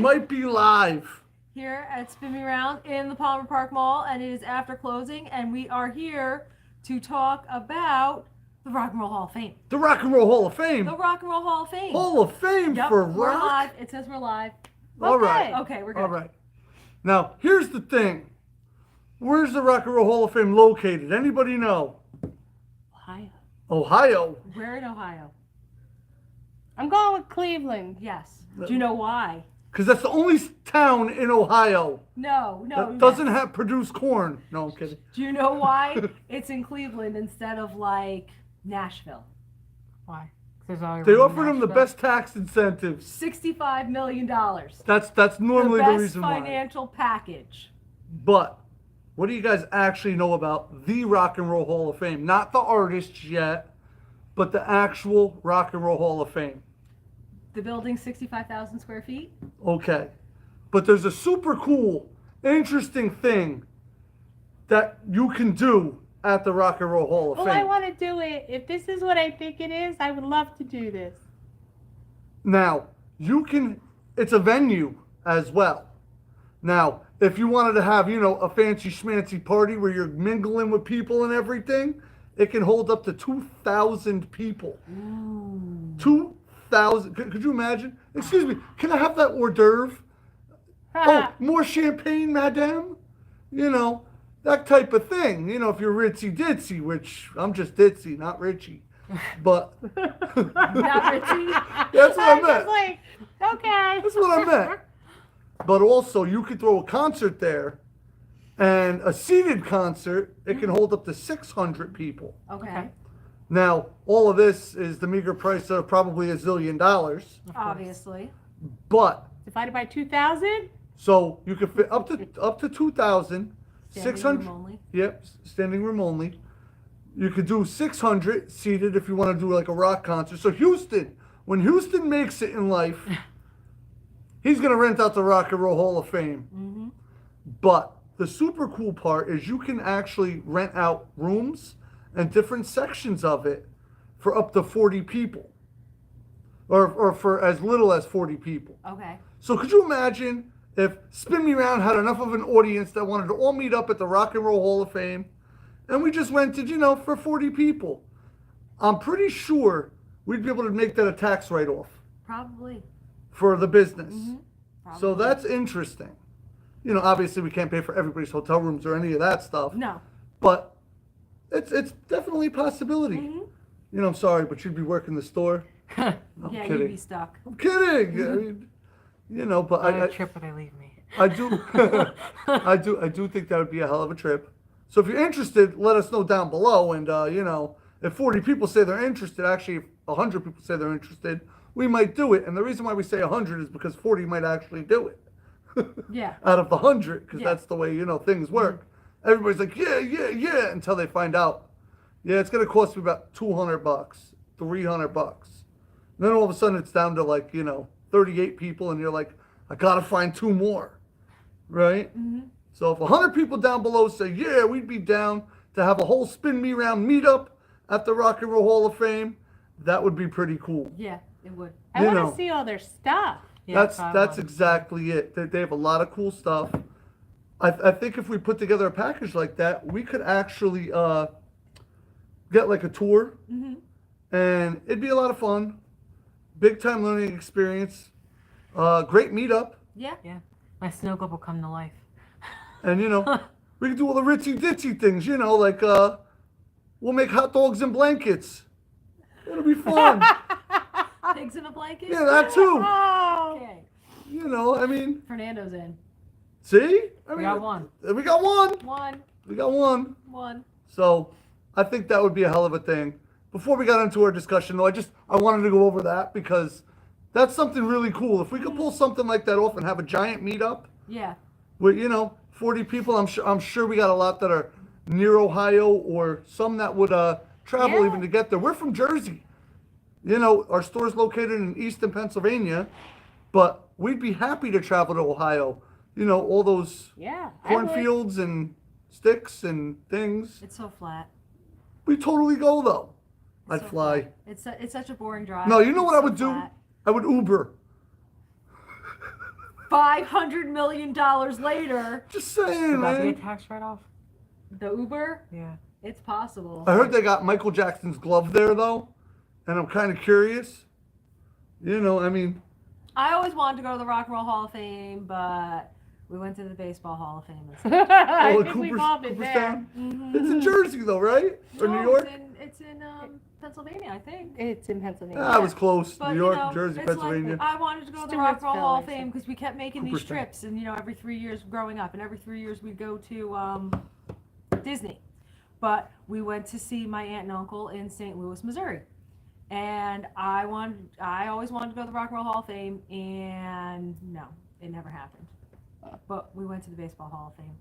might be live here at Spin Me Round in the Palmer Park Mall, and it is after closing, and we are here to talk about the Rock and Roll Hall of Fame. The Rock and Roll Hall of Fame. The Rock and Roll Hall of Fame. Hall of Fame yep, for we're rock. live. It says we're live. All right. Okay, we're good. All right. Now, here's the thing. Where's the Rock and Roll Hall of Fame located? Anybody know? Ohio. Ohio. Where in Ohio? I'm going with Cleveland. Yes. Do you know why? Because that's the only town in Ohio No. that doesn't have produce corn. No, I'm kidding. Do you know why it's in Cleveland instead of like Nashville? Why? They offered them the best tax incentives. $65 million. That's normally the reason why. The best financial package. But what do you guys actually know about the Rock and Roll Hall of Fame? Not the artists yet, but the actual Rock and Roll Hall of Fame. The building's 65,000 square feet. Okay. But there's a super cool, interesting thing that you can do at the Rock and Roll Hall of Well, Fame. I want to do it. If this is what I think it is, I would love to do this. Now, it's a venue as well. Now, if you wanted to have, a fancy schmancy party where you're mingling with people and everything, it can hold up to 2,000 people. Ooh. 2,000. Could you imagine? Excuse me, can I have that hors d'oeuvre? Oh, more champagne, madame? That type of thing. If you're ritzy ditzy, which I'm just ditzy, not Richie. But Not Richie. That's what I meant. Just like, okay. That's what I meant. But also, you could throw a concert there, and a seated concert, it can hold up to 600 people. Okay. Now, all of this is the meager price of probably $1 zillion. Obviously. But Divided by 2,000? so you can fit up to 2,000, Standing 600. room only. Yep, standing room only. You could do 600 seated if you want to do like a rock concert. So Houston, when Houston makes it in life, he's going to rent out the Rock and Roll Hall of Fame. Mm-hmm. But the super cool part is you can actually rent out rooms and different sections of it for up to 40 people. Or for as little as 40 people. Okay. So could you imagine if Spin Me Round had enough of an audience that wanted to all meet up at the Rock and Roll Hall of Fame, and we just rented, for 40 people? I'm pretty sure we'd be able to make that a tax write-off Probably. for the business. Mm-hmm. So that's interesting. Obviously we can't pay for everybody's hotel rooms or any of that stuff. No. But it's definitely a possibility. Mm-hmm. I'm sorry, but you'd be working the store. I'm Yeah, kidding. you'd be stuck. I'm kidding. I mean, but What a trip would they leave me? I do, I do think that would be a hell of a trip. So if you're interested, let us know down below. And if 40 people say they're interested, actually, if 100 people say they're interested, we might do it. And the reason why we say 100 is because 40 might actually do it. Yeah. Out of the 100, because Yeah. that's the way things work. Everybody's like, yeah, until they find out. Yeah, it's gonna cost me about $200, $300. And then all of a sudden it's down to 38 people, and you're like, I gotta find 2 more, right? Mm-hmm. So if 100 people down below say, yeah, we'd be down to have a whole Spin Me Round meetup at the Rock and Roll Hall of Fame, that would be pretty cool. Yeah, it would. I want to see all their stuff. Yeah, That's exactly it. They have a lot of cool stuff. I think if we put together a package like that, we could actually get like a tour, and it'd be a lot of fun. Big time learning experience. Great meetup. Yeah. Yeah. My snow globe will come to life. And we can do all the ritzy ditzy things, like we'll make hot dogs and blankets. It'll be fun. Pigs in a blanket? Yeah, that too. Oh. Okay. I mean, Fernando's in. see? We got one. We got one. One. We got one. One. So I think that would be a hell of a thing. Before we got into our discussion, though, I wanted to go over that because that's something really cool. If we could pull something like that off and have a giant meetup Yeah. with 40 people, I'm sure we got a lot that are near Ohio or some that would travel Yeah. even to get there. We're from Jersey. Our store's located in Easton, Pennsylvania, but we'd be happy to travel to Ohio. All those Yeah. I would. cornfields and sticks and things. It's so flat. We totally go though. I'd so fly. It's such a boring drive. No, you know It's what I so would do? flat. I would Uber. $500 million later. Just saying, Would that be a man. tax write-off? The Uber, Yeah. it's possible. I heard they got Michael Jackson's glove there, though. And I'm kind of curious. You know, I mean, I always wanted to go to the Rock and Roll Hall of Fame, but we went to the Baseball Hall of Fame instead. I oh, think we've all been there. Cooperstown? It's in Jersey, though, right? Or New No, York? It's in Pennsylvania, I think. It's in Pennsylvania. Ah, I was close. But, New York, you know, Jersey, it's Pennsylvania. Like, I wanted to go to the Rock and Roll Stewartsville, Hall of I Fame think. because we kept making these Cooperstown. trips, and you know, every 3 years growing up, and every 3 years we'd go to Disney. But we went to see my aunt and uncle in St. Louis, Missouri, and I always wanted to go to the Rock and Roll Hall of Fame, and no, it never happened. But we went to the Baseball Hall of Fame.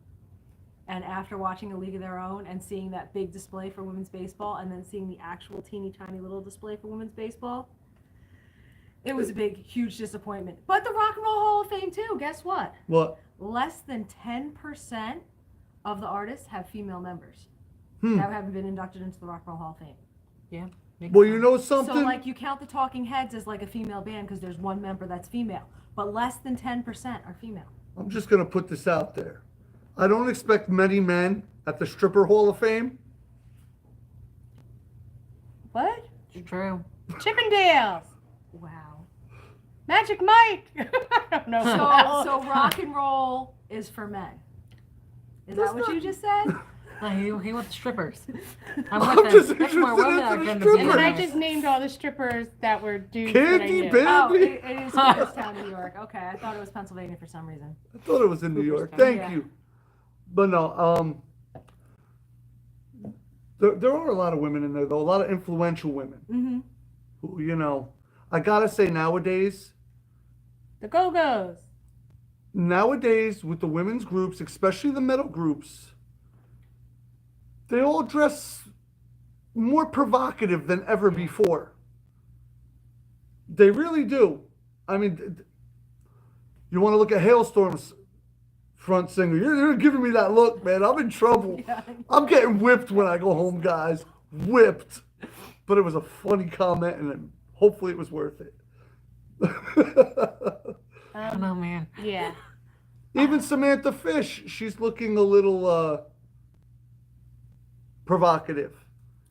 And after watching A League of Their Own and seeing that big display for women's baseball and then seeing the actual teeny tiny little display for women's baseball, it was a big, huge disappointment. But the Rock and Roll Hall of Fame too, guess what? What? Less than 10% of the artists have female members Hmm. that haven't been inducted into the Rock and Roll Hall of Fame. Yeah. makes Well, you sense. know So something? like you count the Talking Heads as like a female band because there's one member that's female, but less than 10% are female. I'm just going to put this out there. I don't expect many men at the Stripper Hall of Fame. What? It's true. Chippendales. Wow. Magic Mike. I don't know. So rock and roll is for men. Is that what you just said? He wants strippers. I'm with just him. There's more interested women in out the there than strippers. And then I men. just named all the strippers that were dudes that I Candy knew. Baby? Oh, it is Cooperstown, New York. Okay, I thought it was Pennsylvania for some reason. I thought it was in New York. Cooperstown, Thank yeah. you. But no, there are a lot of women in there, though. A lot of influential women Mm-hmm. who, you know, I gotta say nowadays The Go-Go's. with the women's groups, especially the metal groups, they all dress more provocative than ever before. They really do. I mean, you want to look at Hailstorm's front singer. You're giving me that look, man. I'm in trouble. Yeah. I'm getting whipped when I go home, guys. Whipped. But it was a funny comment, and hopefully it was worth it. I don't know, man. Yeah. Even Samantha Fish, she's looking a little provocative.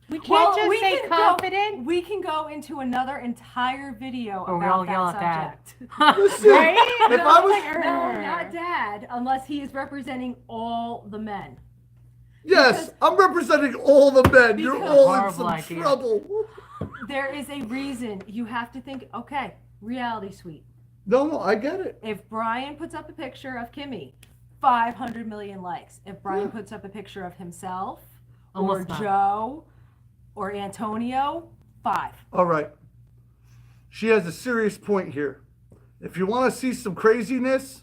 We can't just we say can confident. we can go into another entire video Or we about all yell at that Dad. subject. Listen, Right? if I was, No, not Dad, unless he is representing all the men. yes, I'm representing all the men. You're Because- all in Horrible some idea. trouble. There is a reason you have to think, okay, reality suite. No, I get it. If Brian puts up a picture of Kimmy, 500 million likes. If Brian puts up a picture of himself, or Almost none. Joe, or Antonio, 5. All right. She has a serious point here. If you want to see some craziness,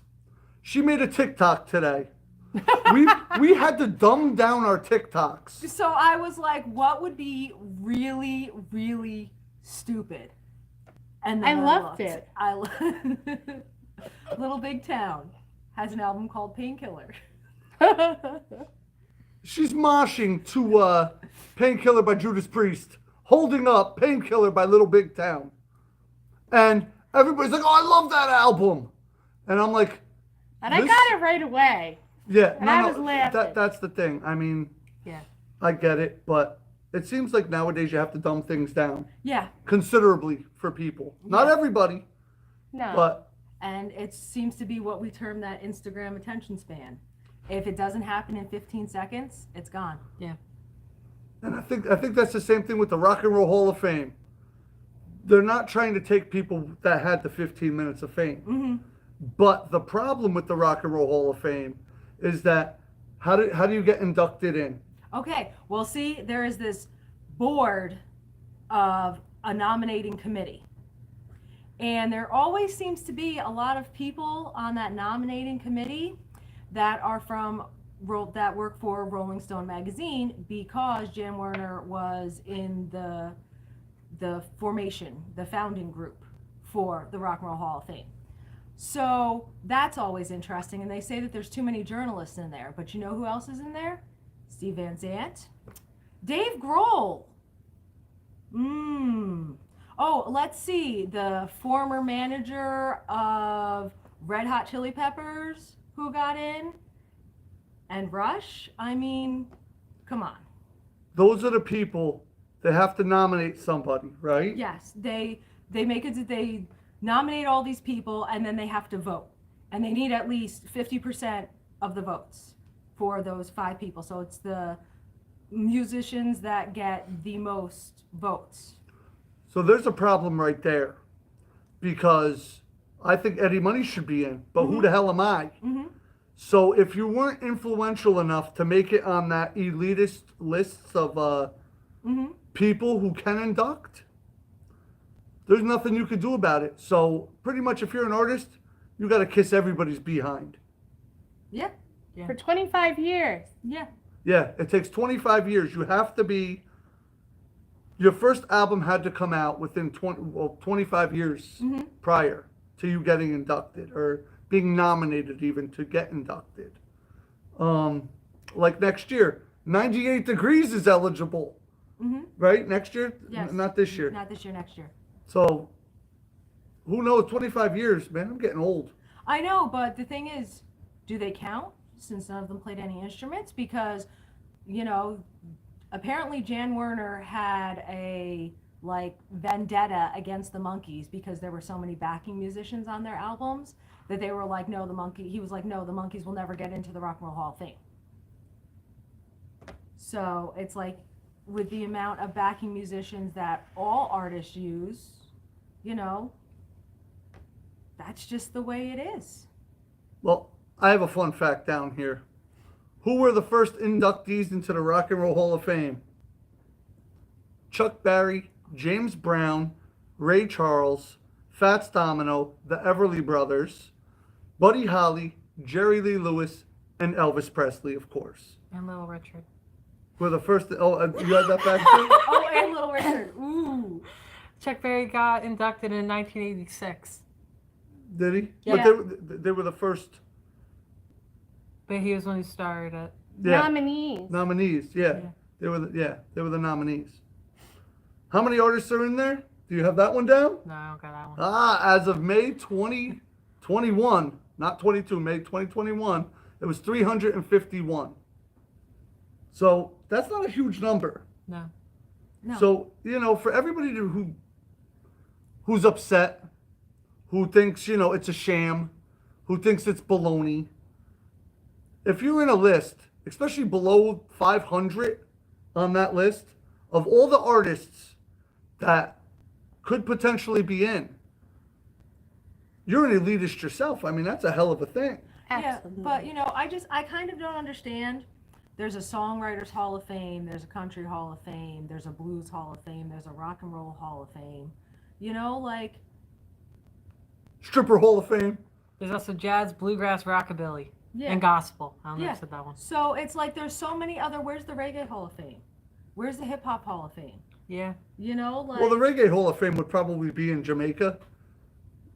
she made a TikTok today. we had to dumb down our TikToks. So I was like, what would be really, really stupid? And then I loved looked. it. Little Big Town has an album called Painkiller. She's moshing to Painkiller by Judas Priest, holding up Painkiller by Little Big Town. And everybody's like, oh, I love that album. And I'm like, And I This- got it right away. yeah, And I was laughing. that's the thing. I mean, Yeah. I get it, but it seems like nowadays you have to dumb things down Yeah. considerably for people. Not Yeah. everybody, No. but And it seems to be what we term that Instagram attention span. If it doesn't happen in 15 seconds, it's gone. and I think that's the same thing with the Rock and Roll Hall of Fame. They're not trying to take people that had the 15 minutes of fame. Mm-hmm. But the problem with the Rock and Roll Hall of Fame is that how do you get inducted in? Okay, well, see, there is this board of a nominating committee. And there always seems to be a lot of people on that nominating committee that are that work for Rolling Stone magazine, because Jan Werner was in the formation, the founding group for the Rock and Roll Hall of Fame. So that's always interesting. And they say that there's too many journalists in there. But you know who else is in there? Steve Van Zandt, Dave Grohl. Oh, let's see. The former manager of Red Hot Chili Peppers, who got in, and Rush. I mean, come on. Those are the people that have to nominate somebody, right? Yes, they make it. They nominate all these people, and then they have to vote, and they need at least 50% of the votes for those 5 people. So it's the musicians that get the most votes. So there's a problem right there, because I think Eddie Money should be in, but who the hell am I? So if you weren't influential enough to make it on that elitist lists of people who can induct, there's nothing you can do about it. So pretty much if you're an artist, you got to kiss everybody's behind. Yeah, For 25 years. yeah. Yeah, it takes 25 years. You have to be, your first album had to come out within 25 years prior to you getting inducted or being nominated even to get inducted. Like next year, 98 Degrees is eligible, right? Next year? Yes. Not this year. Not this year, next year. So, who knows? 25 years, man. I'm getting old. I know, but the thing is, do they count since none of them played any instruments? Because, you know, apparently Jan Werner had a vendetta against the Monkees because there were so many backing musicians on their albums that they were like, no, he was like, no, the Monkees will never get into the Rock and Roll Hall of Fame. So it's like, with the amount of backing musicians that all artists use, you know, that's just the way it is. Well, I have a fun fact down here. Who were the first inductees into the Rock and Roll Hall of Fame? Chuck Berry, James Brown, Ray Charles, Fats Domino, the Everly Brothers, Buddy Holly, Jerry Lee Lewis, and Elvis Presley, of course. And Little Richard. Were the first. Oh, you had that fact too? Oh, and Little Richard. Ooh. Chuck Berry got inducted in 1986, Did he? Yeah. But they were the first. but he was one who started it. Yeah. Nominees. Nominees. Yeah. They were the nominees. How many artists are in there? Do you have that one down? No, I don't got that one. As of May 2021, not 22, May 2021, it was 351. So that's not a huge number. No. No. So, you know, for everybody who's upset, who thinks, you know, it's a sham, who thinks it's baloney, if you're in a list, especially below 500 on that list, of all the artists that could potentially be in, you're an elitist yourself. I mean, that's a hell of a thing. Absolutely. Yeah, but you know, I kind of don't understand. There's a Songwriters Hall of Fame, there's a Country Hall of Fame, there's a Blues Hall of Fame, there's a Rock and Roll Hall of Fame. You know, like, Stripper Hall of Fame. There's also jazz, bluegrass, rockabilly, yeah. and gospel. I don't know Yeah. if I said that one. So it's like there's so many other. Where's the Reggae Hall of Fame? Where's the Hip Hop Hall of Fame? Yeah. You know, like, Well, the Reggae Hall of Fame would probably be in Jamaica.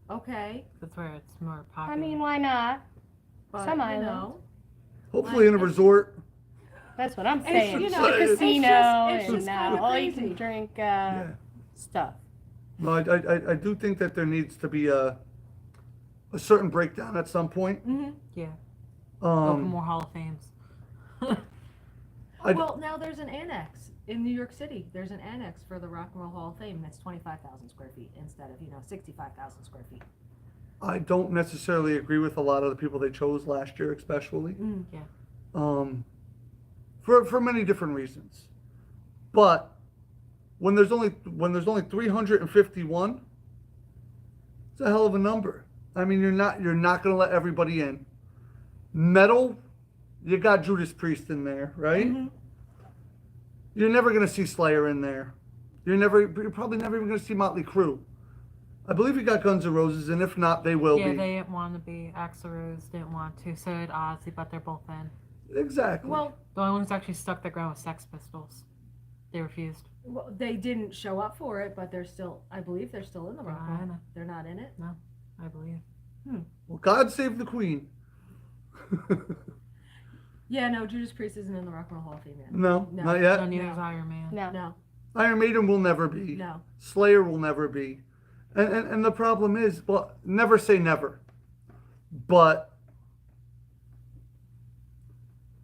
okay, That's where it's more popular. I mean, why not? but Some you islands. know, Hopefully in a resort. That's what I'm saying. you know, the it's casino it's and just kinda all you crazy. can drink Yeah. stuff. No, I do think that there needs to be a certain breakdown at some point. Yeah. Open Um, more Hall of Fames. well, now there's an annex in New York City. There's an annex for the Rock and Roll Hall of Fame that's 25,000 square feet instead of 65,000 square feet. I don't necessarily agree with a lot of the people they chose last year, especially. Yeah. For many different reasons. But when there's only 351, it's a hell of a number. I mean, you're not going to let everybody in. Metal, you got Judas Priest in there, right? You're never going to see Slayer in there. You're probably never even going to see Motley Crue. I believe you got Guns N' Roses, and if not, they will Yeah, be. they didn't want to be. Axl Rose didn't want to. So did Ozzy, but they're both in. Exactly. Well, The only one who's actually stuck their ground was Sex Pistols. They refused. they didn't show up for it, but they're still. I believe they're still in the Rock and Roll. Nirvana. They're not in it. I believe. Well, God save the Queen. Yeah, no, Judas Priest isn't in the Rock and Roll Hall of Fame yet. No, No. not yet. No, neither is Iron Man. No. No, Iron Maiden will never be. no. Slayer will never be. And the problem is, well, never say never. but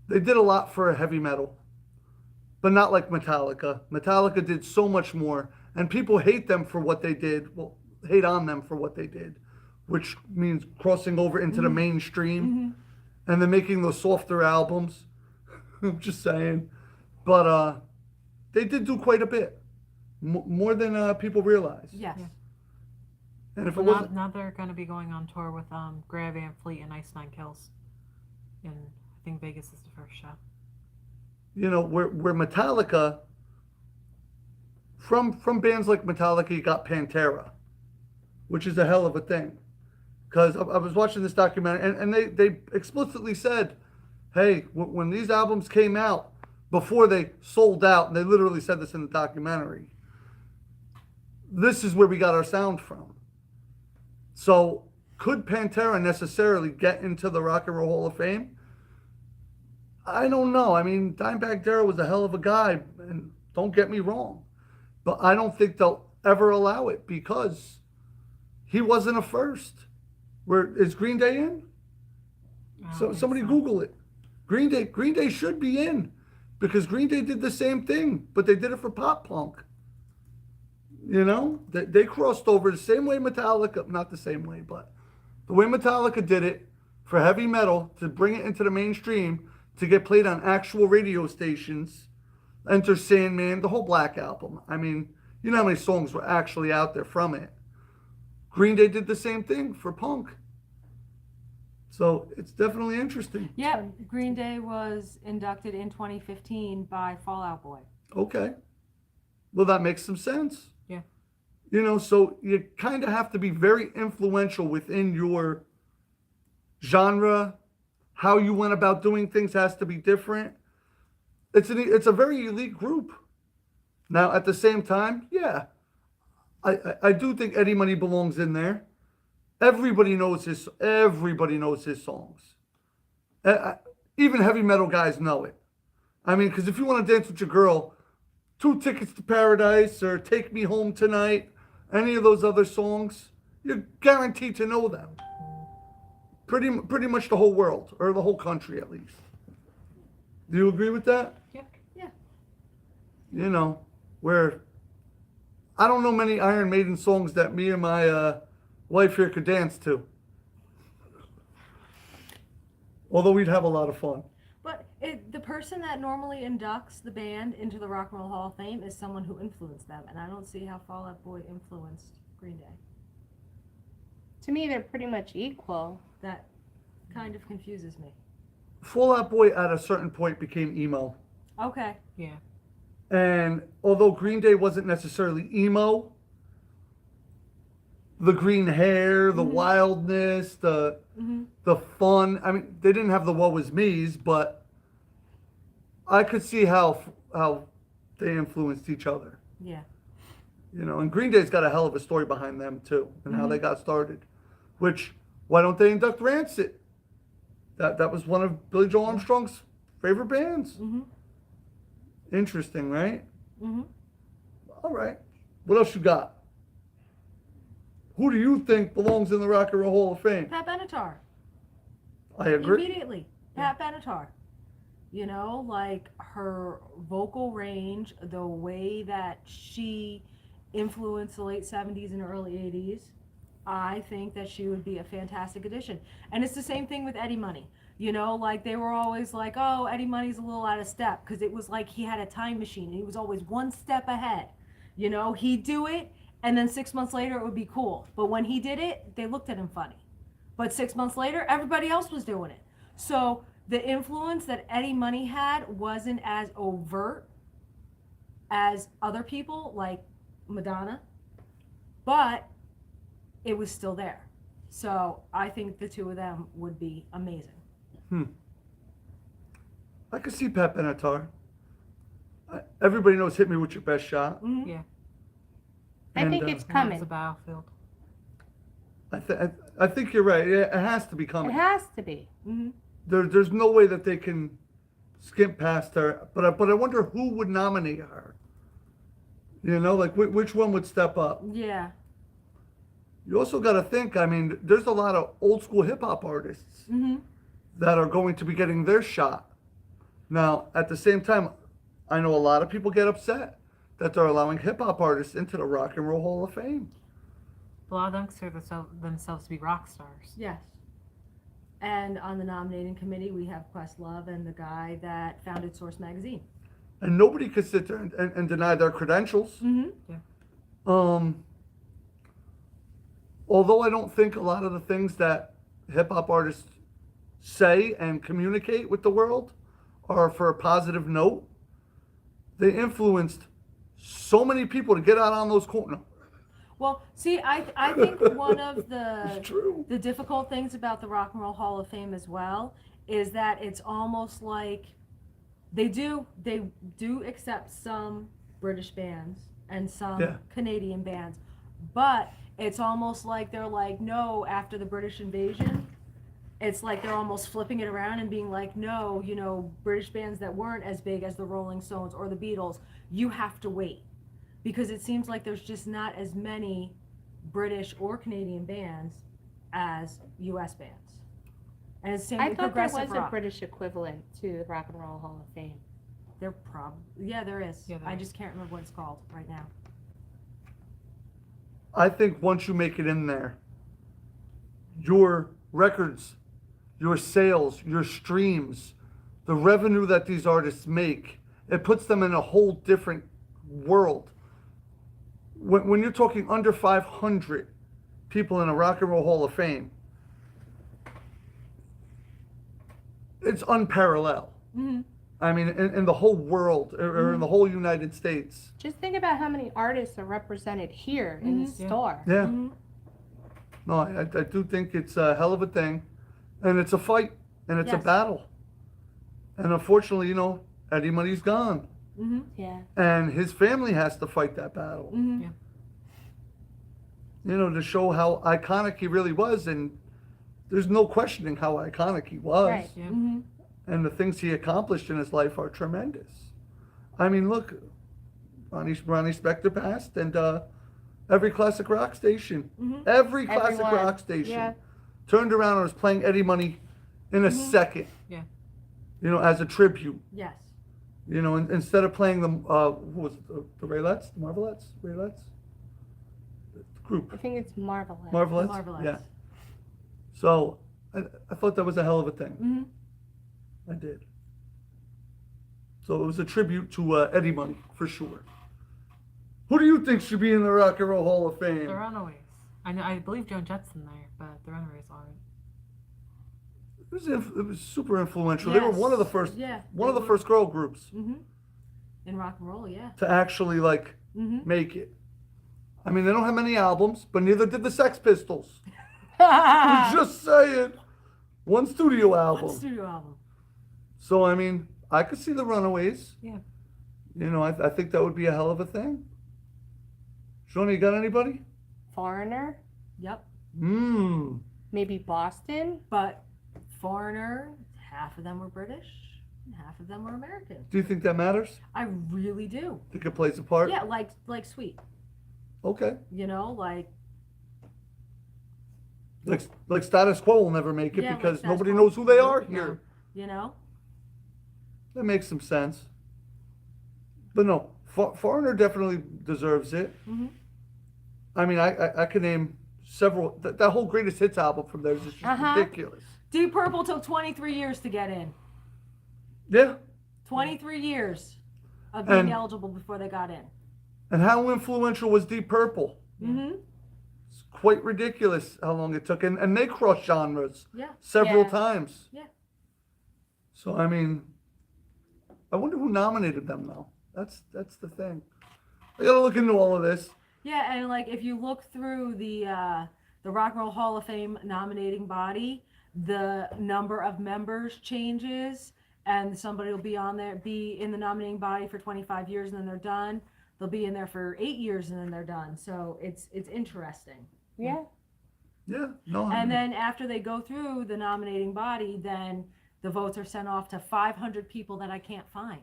they did a lot for heavy metal, but not like Metallica. Metallica did so much more, and people hate them for what they did. Well, hate on them for what they did, which means crossing over into the mainstream and then making those softer albums. I'm just saying. But they did do quite a bit, more than people realize. Yes. Yeah. And if it Well, wasn't, now they're going to be going on tour with Greg Van Fleet and Ice Nine Kills. And I think Vegas is the first show. you know, where Metallica, from bands like Metallica, you got Pantera, which is a hell of a thing. Because I was watching this documentary, and they explicitly said, hey, when these albums came out, before they sold out, and they literally said this in the documentary, this is where we got our sound from. So could Pantera necessarily get into the Rock and Roll Hall of Fame? I don't know. I mean, Dimebag Darrell was a hell of a guy, and don't get me wrong, but I don't think they'll ever allow it because he wasn't a first. Where is Green Day in? So somebody Google it. Green Day should be in because Green Day did the same thing, but they did it for pop punk. You know, they crossed over the same way Metallica, not the same way, but the way Metallica did it for heavy metal to bring it into the mainstream to get played on actual radio stations. Enter Sandman, the whole Black Album. I mean, you know how many songs were actually out there from it. Green Day did the same thing for punk. So it's definitely interesting. Yeah, Green Day was inducted in 2015 by Fall Out Boy. Okay. Well, that makes some sense. Yeah. You know, so you kind of have to be very influential within your genre. How you went about doing things has to be different. It's a very elite group. Now, at the same time, yeah, I do think Eddie Money belongs in there. Everybody knows his songs. Even heavy metal guys know it. I mean, because if you want to dance with your girl, 2 Tickets to Paradise or Take Me Home Tonight, any of those other songs, you're guaranteed to know them. Pretty much the whole world, or the whole country at least. Do you agree with that? Yeah. Yeah. You know, where I don't know many Iron Maiden songs that me and my wife here could dance to. Although we'd have a lot of fun. But the person that normally inducts the band into the Rock and Roll Hall of Fame is someone who influenced them, and I don't see how Fall Out Boy influenced Green Day. To me, they're pretty much equal. That kind of confuses me. Fall Out Boy at a certain point became emo. Okay. Yeah. And although Green Day wasn't necessarily emo, the green hair, the wildness, the fun. I mean, they didn't have the woe is me's, but I could see how they influenced each other. Yeah. You know, and Green Day's got a hell of a story behind them too, and how they got started. Which, why don't they induct Rancid? That was one of Billy Joel Armstrong's favorite bands. Interesting, right? All right. What else you got? Who do you think belongs in the Rock and Roll Hall of Fame? Pat Benatar. I agree. Immediately. Pat Benatar. You know, like her vocal range, the way that she influenced the late 70s and early 80s, I think that she would be a fantastic addition. And it's the same thing with Eddie Money. You know, like they were always like, oh, Eddie Money's a little out of step because it was like he had a time machine and he was always one step ahead. You know, he'd do it and then 6 months later it would be cool. But when he did it, they looked at him funny. But 6 months later, everybody else was doing it. So the influence that Eddie Money had wasn't as overt as other people like Madonna, but it was still there. So I think the two of them would be amazing. I could see Pat Benatar. Everybody knows "Hit Me with Your Best Shot." Yeah. I And, think it's It's a coming. battlefield. I think you're right. Yeah, it has to be coming. It has to be. There's no way that they can skip past her. But I wonder who would nominate her. You know, like which one would step up? Yeah. you also got to think, I mean, there's a lot of old school hip hop artists that are going to be getting their shot. Now, at the same time, I know a lot of people get upset that they're allowing hip hop artists into the Rock and Roll Hall of Fame. A lot of them consider themselves to be rock stars. Yes. And on the nominating committee, we have Questlove and the guy that founded Source Magazine. And nobody could sit there and deny their credentials. Although I don't think a lot of the things that hip hop artists say and communicate with the world are for a positive note, they influenced so many people to get out on those corners. Well, see, I think one of It's true. the difficult things about the Rock and Roll Hall of Fame as well is that it's almost like they do accept some British bands and some Canadian bands, but it's almost like they're like, no, after the British invasion, it's like they're almost flipping it around and being like, no, you know, British bands that weren't as big as the Rolling Stones or the Beatles, you have to wait. Because it seems like there's just not as many British or Canadian bands as US bands. And it's same I with thought there progressive was a rock. British equivalent to the Rock and Roll Hall of Fame. There probably, yeah, there is. Yeah, there I is. just can't remember what it's called right now. I think once you make it in there, your records, your sales, your streams, the revenue that these artists make, it puts them in a whole different world. When you're talking under 500 people in a Rock and Roll Hall of Fame, it's unparalleled. I mean, in the whole world, or in the whole United States. Just think about how many artists are represented here in the store. Yeah. No, I do think it's a hell of a thing. And it's a fight. And it's a Yes. battle. And unfortunately, you know, Eddie Money's gone. Yeah. And his family has to fight that battle. Yeah. You know, to show how iconic he really was. And there's no questioning how iconic he was. Right. Yeah. And the things he accomplished in his life are tremendous. I mean, look, Ronnie Spector passed, and every classic rock station, every classic Everyone. rock station Yeah. turned around and was playing Eddie Money in a second. Yeah. You know, as a tribute. Yes. You know, instead of playing them, who was it, the Raylettes, the Marvelettes, the group, I think it's Marvelous. Marvelettes. Marvelous. Yeah. So I thought that was a hell of a thing. I did. So it was a tribute to Eddie Money, for sure. Who do you think should be in the Rock and Roll Hall of Fame? The Runaways. I believe Joan Jett's in there, but the Runaways aren't. It was super influential. They were one of the first, Yeah. one of the first girl groups In rock and roll, yeah. to actually like make it. I mean, they don't have many albums, but neither did the Sex Pistols. I'm just saying, one studio album. Studio album. So I mean, I could see the Runaways. Yeah. You know, I think that would be a hell of a thing. Shona, you got anybody? Foreigner, Yep. maybe Boston. But Foreigner, half of them were British, and half of them were American. Do you think that matters? I really do. Think it plays a part? Yeah, like Sweet. Okay. You know, like Like Status Quo will never make it Yeah, like because Status nobody Quo. knows who they are No. here. you know. That makes some sense. But no, Foreigner definitely deserves it. I mean, I could name several. That whole Greatest Hits album from theirs is just ridiculous. Deep Purple took 23 years to get in. Yeah. 23 years of being And- eligible before they got in. And how influential was Deep Purple? It's quite ridiculous how long it took. And they crossed genres Yeah. several Yeah. times. Yeah. So, I mean, I wonder who nominated them, though. That's the thing. I gotta look into all of this. Yeah, and like if you look through the Rock and Roll Hall of Fame nominating body, the number of members changes, and somebody will be in the nominating body for 25 years, and then they're done. They'll be in there for 8 years, and then they're done. So it's interesting. Yeah. Yeah. No. I And mean, then after they go through the nominating body, then the votes are sent off to 500 people that I can't find.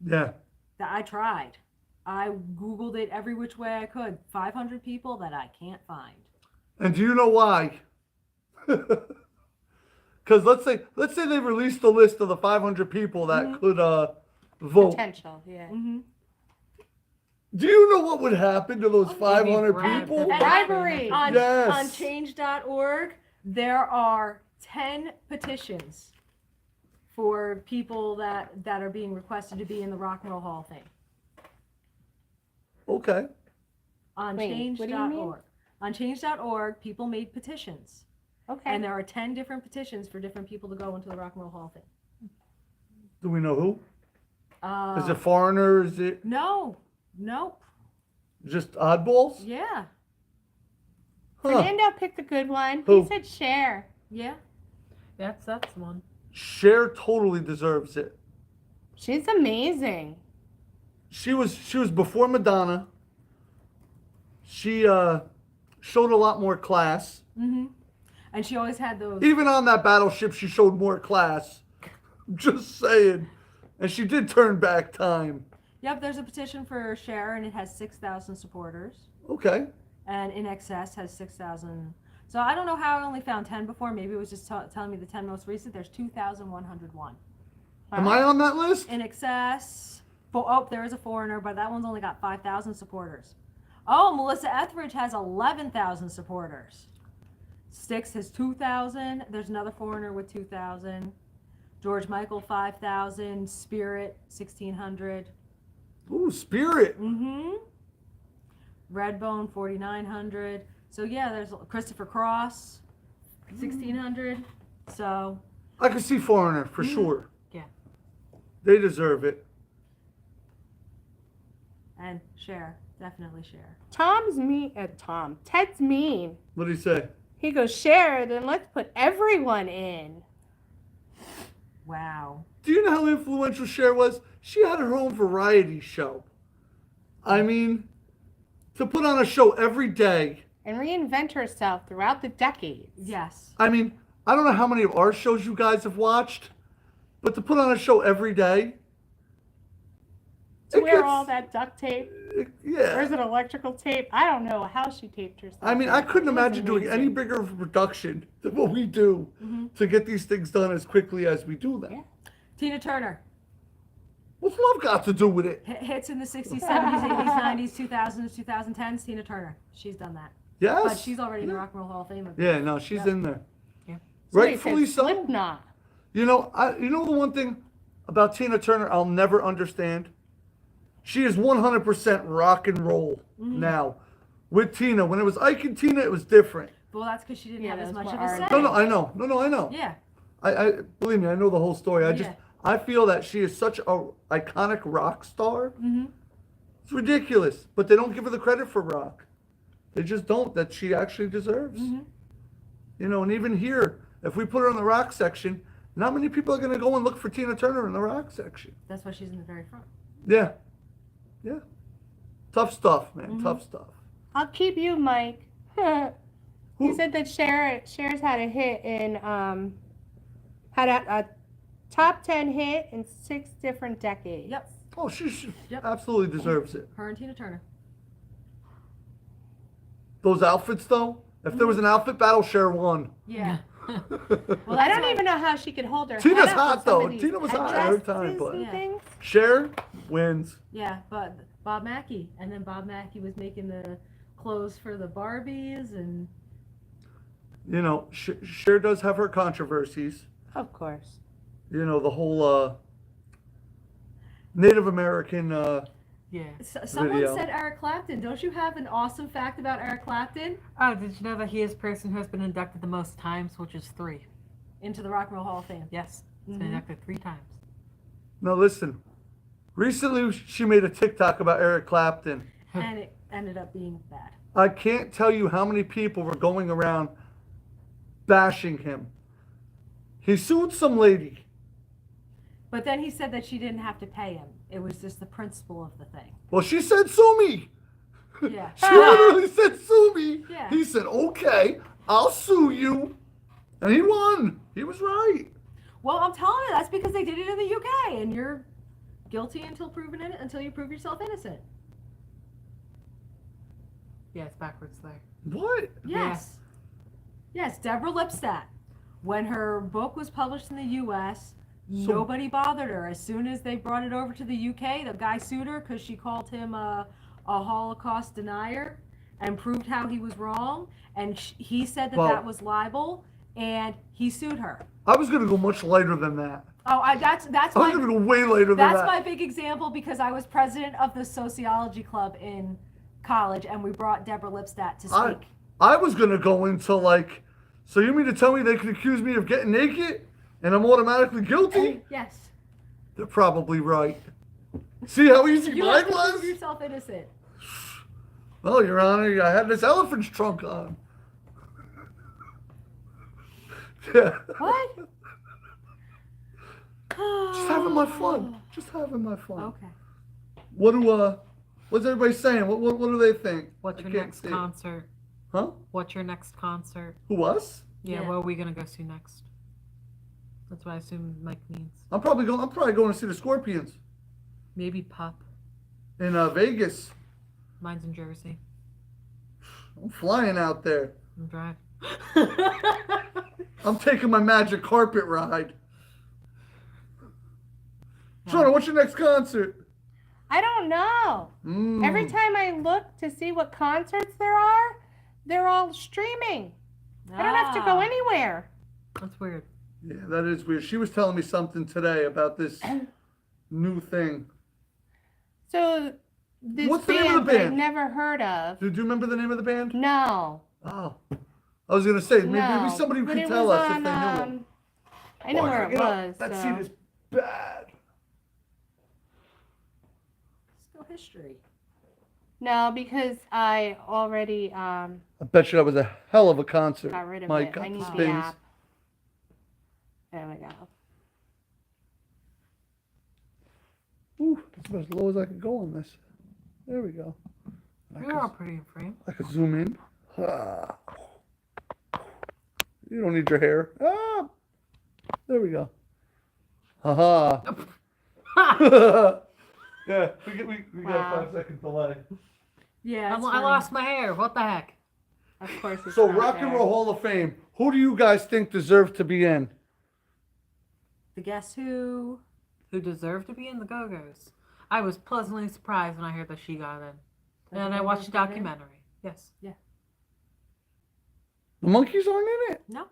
yeah. That I tried. I Googled it every which way I could. 500 people that I can't find. And do you know why? Because let's say they released the list of the 500 people that could vote. Potential, yeah. Mm-hmm. Do you know what would happen to those 500 bribe people? them. Bribery. On Yes. change.org, there are 10 petitions for people that are being requested to be in the Rock and Roll Hall of Fame. Okay. On Wait, what do you mean? change.org. On change.org, people made petitions. Okay. And there are 10 different petitions for different people to go into the Rock and Roll Hall of Fame. Do we know who? Is it Uh, Foreigner? Is it no. Nope. just oddballs? Yeah. Huh. Fernando picked a good one. Who? He said Cher. Yeah. That's the one. Cher totally deserves it. She's amazing. She was before Madonna. She showed a lot more class. Mm-hmm. And she always had those. Even on that battleship, she showed more class. Just saying. And she did turn back time. Yep, there's a petition for Cher, and it has 6,000 supporters. Okay. And In Excess has 6,000. So I don't know how I only found 10 before. Maybe it was just telling me the 10 most recent. There's 2,101. Am I on that list? In Excess. There is a Foreigner, but that one's only got 5,000 supporters. Oh, Melissa Etheridge has 11,000 supporters. Styx has 2,000. There's another Foreigner with 2,000. George Michael 5,000. Spirit 1,600. Ooh, Spirit. Mm-hmm. Redbone 4,900. So yeah, there's Christopher Cross 1,600. So I could see Foreigner for sure. Yeah. They deserve it. and Cher, definitely Cher. Ted's mean. What did he say? He goes, Cher, then let's put everyone in. Wow. Do you know how influential Cher was? She had her own variety show. I mean, to put on a show every day. And reinvent herself throughout the decades. Yes. I mean, I don't know how many of our shows you guys have watched, but to put on a show every day. To it wear gets- all that duct tape. Or is Yeah. it electrical tape? I don't know how she taped herself. I mean, I couldn't It was imagine doing any amazing. bigger of a production than what we do to get these things done as quickly as we do them. Yeah. Tina Turner. What's love got to do with it? Hits in the 60s, 70s, 80s, 90s, 2000s, 2010s. Tina Turner. She's done that. Yes. But she's already in the Rock and Roll Hall of Fame. Yeah, no, she's in there. Yeah. Somebody Rightfully said so. Slipknot. You know, the one thing about Tina Turner I'll never understand? She is 100% rock and roll now. With Tina. When it was Ike and Tina, it was different. Well, that's because she didn't Yeah, have as that's much more of a say. R&B. No, I know. No, I know. Yeah. I believe me, I know the whole story. Yeah. I feel that she is such a iconic rock star. Mm-hmm. It's ridiculous, but they don't give her the credit for rock. They just don't, that she actually deserves. Mm-hmm. You know, and even here, if we put her in the rock section, not many people are going to go and look for Tina Turner in the rock section. That's why she's in the very front. Yeah. Yeah. Tough stuff, man. Tough stuff. I'll keep you, Mike. He Who- said that Cher's had a hit in had a top 10 hit in 6 different decades. Yep. Oh, she Yep. absolutely deserves it. Her and Tina Turner. Those outfits, though, if there was an outfit battle, Cher won. Yeah. Well, I don't even know how she could hold her Tina's head up hot, with some though. of these Tina was hot at her headdresses time, but- and Yeah. things. Cher wins. Yeah, but Bob Mackie. And then Bob Mackie was making the clothes for the Barbies and You know, Cher does have her controversies. Of course. You know, the whole Native American. Yeah. someone Video. said Eric Clapton. Don't you have an awesome fact about Eric Clapton? Oh, did you know that he is the person who has been inducted the most times, which is 3? Into the Rock and Roll Hall of Fame. Yes. He's been inducted 3 times. Now listen, recently she made a TikTok about Eric Clapton. And it ended up being bad. I can't tell you how many people were going around bashing him. He sued some lady. But then he said that she didn't have to pay him. It was just the principle of the thing. Well, she said sue me. Yeah. She literally said sue me. Yeah. He said, okay, I'll sue you. And he won. He was right. Well, I'm telling you, that's because they did it in the UK, and you're guilty until you prove yourself innocent. Yeah, it's backwards there. What? Yes. Yes, Deborah Lipstadt. When her book was published in the U.S., So- nobody bothered her. As soon as they brought it over to the U.K., the guy sued her because she called him a Holocaust denier and proved how he was wrong. And he said that Well- that was libel, and he sued her. I was going to go much lighter than that. Oh, that's I was my going to go way later than that's that. my big example because I was president of the sociology club in college, and we brought Deborah Lipstadt to speak. I was going to go into like, so you mean to tell me they could accuse me of getting naked and I'm automatically guilty? Yes. They're probably right. See how easy You mine have to was? prove yourself innocent. Well, Your Honor, I had this elephant's trunk on. Yeah. What? Just having my fun. Just having my fun. Okay. What's everybody saying? What do they think? What's I your can't next see. concert? Huh? What's your next concert? Who, us? Yeah, Yeah. what are we gonna go see next? That's what I assume Mike means. I'm probably going to see the Scorpions Maybe Pup. in Vegas. Mine's in Jersey. I'm flying out there. I'm driving. I'm taking my magic carpet ride. Shona, what's your next concert? I don't know. Every time I look to see what concerts there are, they're all streaming. I don't have to go anywhere. That's weird. Yeah, that is weird. She was telling me something today about this new thing. So this What's the name band of the that I've band? never heard of. Do you remember the name of the band? No. Oh. I was going to say, maybe No. somebody But could it tell was us if on, they knew them. I know where it was. That so. scene is bad. Let's go history. No, because I already I bet you that was a hell of a concert. got rid of Mike it. got I need the things. app. There we go. Ooh, that's about as low as I could go on this. There we go. You're all pretty in frame. I could zoom in. Ah. You don't need your hair. Ah. There we go. Haha. Yeah, we got Wow. a 5-second delay. Yeah, it's I fine. lost my hair. What the heck? Of course it's So not Rock and there. Roll Hall of Fame. Who do you guys think deserve to be in? The Guess Who. Who deserve to be in the Go-Go's? I was pleasantly surprised when I heard that she got in. And I watched the documentary. Yes. The Monkees aren't in it. No.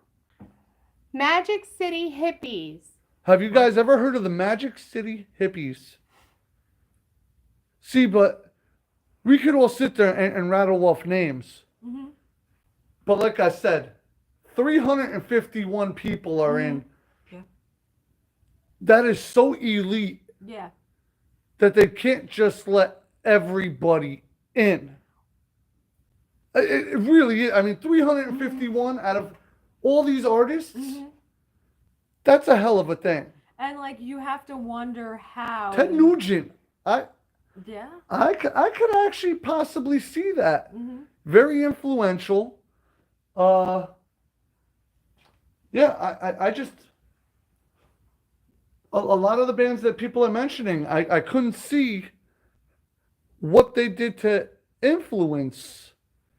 Magic City Hippies. Have you guys ever heard of the Magic City Hippies? See, but we could all sit there and rattle off names. Mm-hmm. But like I said, 351 people are in. Yeah. That is so elite Yeah. that they can't just let everybody in. It really is. I mean, 351 out of all these artists, that's a hell of a thing. And like you have to wonder how. Ted Nugent, Yeah. I could actually possibly see that. Mm-hmm. Very influential. Yeah, I just a lot of the bands that people are mentioning, I couldn't see what they did to influence.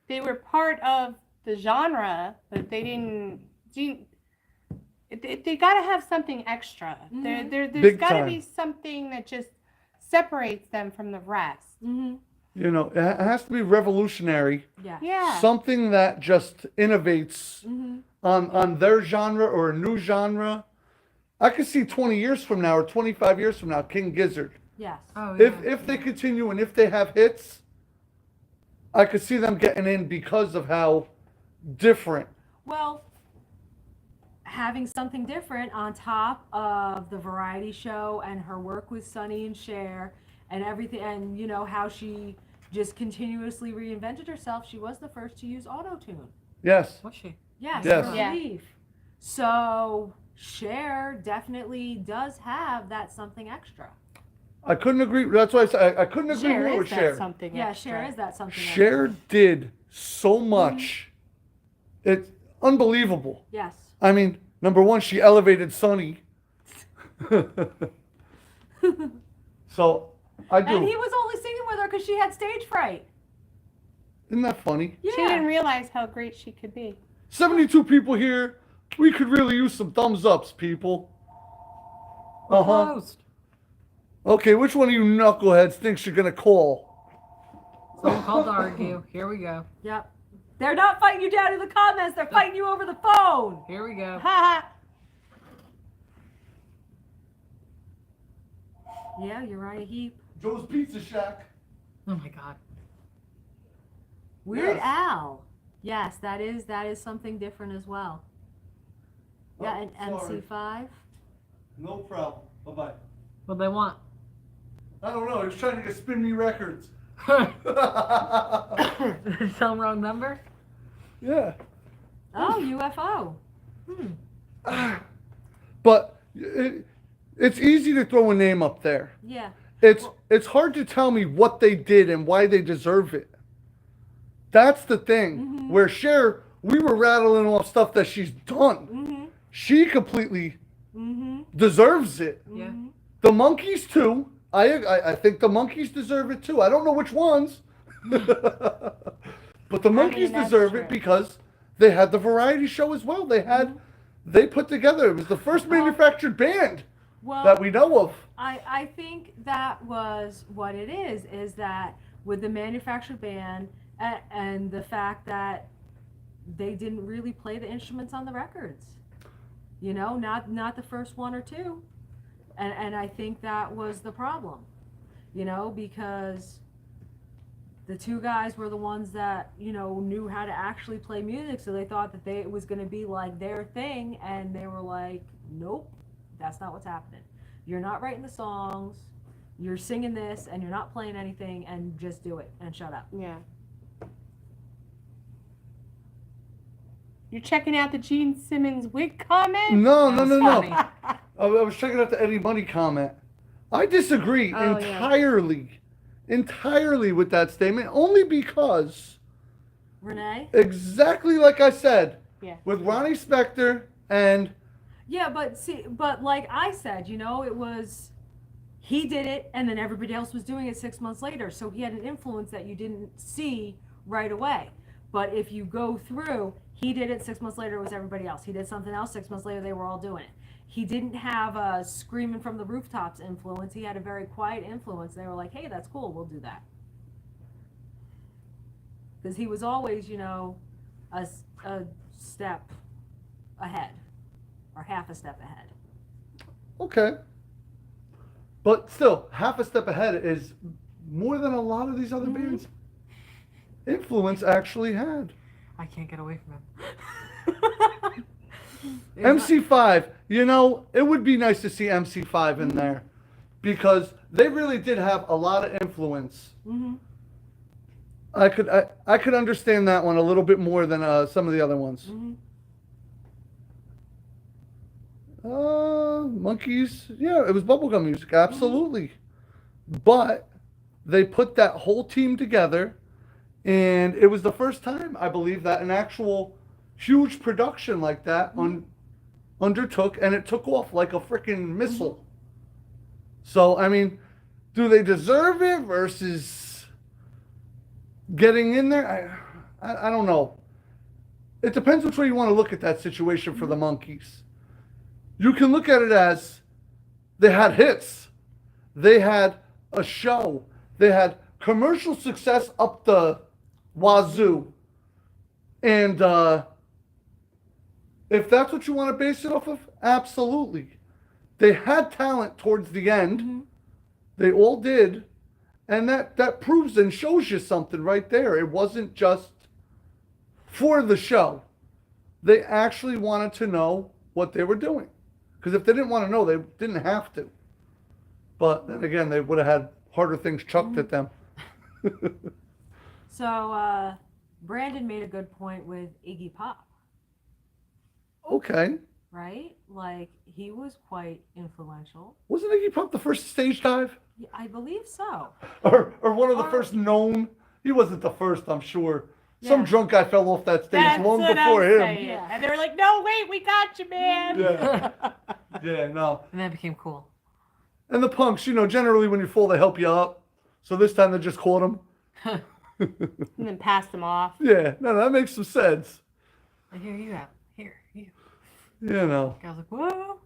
They were part of the genre, but they didn't. They got to have something extra. There's Big got to time. be something that just separates them from the rest. Mm-hmm. You know, it has to be revolutionary. Yeah. Yeah. Something that just innovates Mm-hmm. on their genre or a new genre. I could see 20 years from now or 25 years from now, King Gizzard. Yes. Oh, yeah. If they continue and if they have hits, I could see them getting in because of how different. Well, having something different on top of the variety show and her work with Sonny and Cher and everything, and you know how she just continuously reinvented herself. She was the first to use auto-tune. Yes. Was she? Yes, Yes. I Yeah. believe. So Cher definitely does have that something extra. I couldn't agree. That's why I said I couldn't agree Cher more is with that Cher. something Yeah, extra. Cher is that something Cher did so much. It's unbelievable. Yes. I mean, number one, she elevated Sonny. So I do. And he was only singing with her because she had stage fright. Isn't that funny? Yeah. She didn't realize how great she could be. 72 people here. We could really use some thumbs ups, people. Uh-huh. Closed. Okay, which one of you knuckleheads thinks you're gonna call? Someone called to argue. Here we go. Yep. They're not fighting you down in the comments. They're fighting you over the phone. Here we go. Yeah, Uriah Heep. Joe's Pizza Shack. Oh my God. Weird Yes. Al. Yes, that is something different as well. Yeah, Oh, and sorry. MC5. No problem. Bye-bye. What they want? I don't know. He was trying to get Spin Me Records. Some wrong number? Yeah. Oh, UFO. But it's easy to throw a name up there. Yeah. It's hard to tell me what they did and why they deserve it. That's the thing. Where Cher, we were rattling off stuff that she's done. She completely deserves it. Yeah. The Monkees too. I think the Monkees deserve it too. I don't know which ones. But the Monkees that's deserve true. it because they had the variety show as well. They put together, it was the first manufactured band Well, that we know of. I think that was what it is that with the manufactured band and the fact that they didn't really play the instruments on the records. You know, not the first one or two. And I think that was the problem. You know, because the two guys were the ones that, you know, knew how to actually play music, so they thought that it was going to be like their thing, and they were like, nope, that's not what's happening. You're not writing the songs, you're singing this, and you're not playing anything, and just do it, and shut up. Yeah. You're checking out the Gene Simmons wig comment? No. That was funny. I was checking out the Eddie Money comment. I disagree Oh, entirely with that statement, only because, Renee? exactly like I said, Yeah. with Ronnie Spector and Yeah, but like I said, you know, it was, he did it, and then everybody else was doing it 6 months later, so he had an influence that you didn't see right away. But if you go through, he did it 6 months later, it was everybody else. He did something else 6 months later, they were all doing it. He didn't have a screaming from the rooftops influence. He had a very quiet influence. They were like, hey, that's cool, we'll do that. Because he was always, you know, a step ahead, or half a step ahead. okay. But still, half a step ahead is more than a lot of these other bands' influence actually had. I can't get away from him. MC5, you know, it would be nice to see MC5 in there because they really did have a lot of influence. I could understand that one a little bit more than some of the other ones. Monkeys, yeah, it was bubblegum music, absolutely. But they put that whole team together, and it was the first time, I believe, that an actual huge production like that undertook, and it took off like a freaking missile. So, I mean, do they deserve it versus getting in there? I don't know. It depends which way you want to look at that situation for the Monkees. You can look at it as they had hits. They had a show. They had commercial success up the wazoo. And if that's what you want to base it off of, absolutely. They had talent towards the end. They all did. And that proves and shows you something right there. It wasn't just for the show. They actually wanted to know what they were doing. Because if they didn't want to know, they didn't have to. But then again, they would have had harder things chucked at them. So, Brandon made a good point with Iggy Pop, Okay. right? Like, he was quite influential. Wasn't Iggy Pop the first stage dive? Yeah, I believe so. Or one of the Or- first known? He wasn't the first, I'm sure. Some Yeah. drunk guy fell off that stage That's long what before I'm him. saying. Yeah. And they were like, no, wait, we got you, man. Yeah. Yeah, no. And that became cool. And the punks, you know, generally when you fall, they help you up. So this time they just caught him. And then passed them off. Yeah, no, that makes some sense. I hear you out. Here, you. You know. I was like, whoa.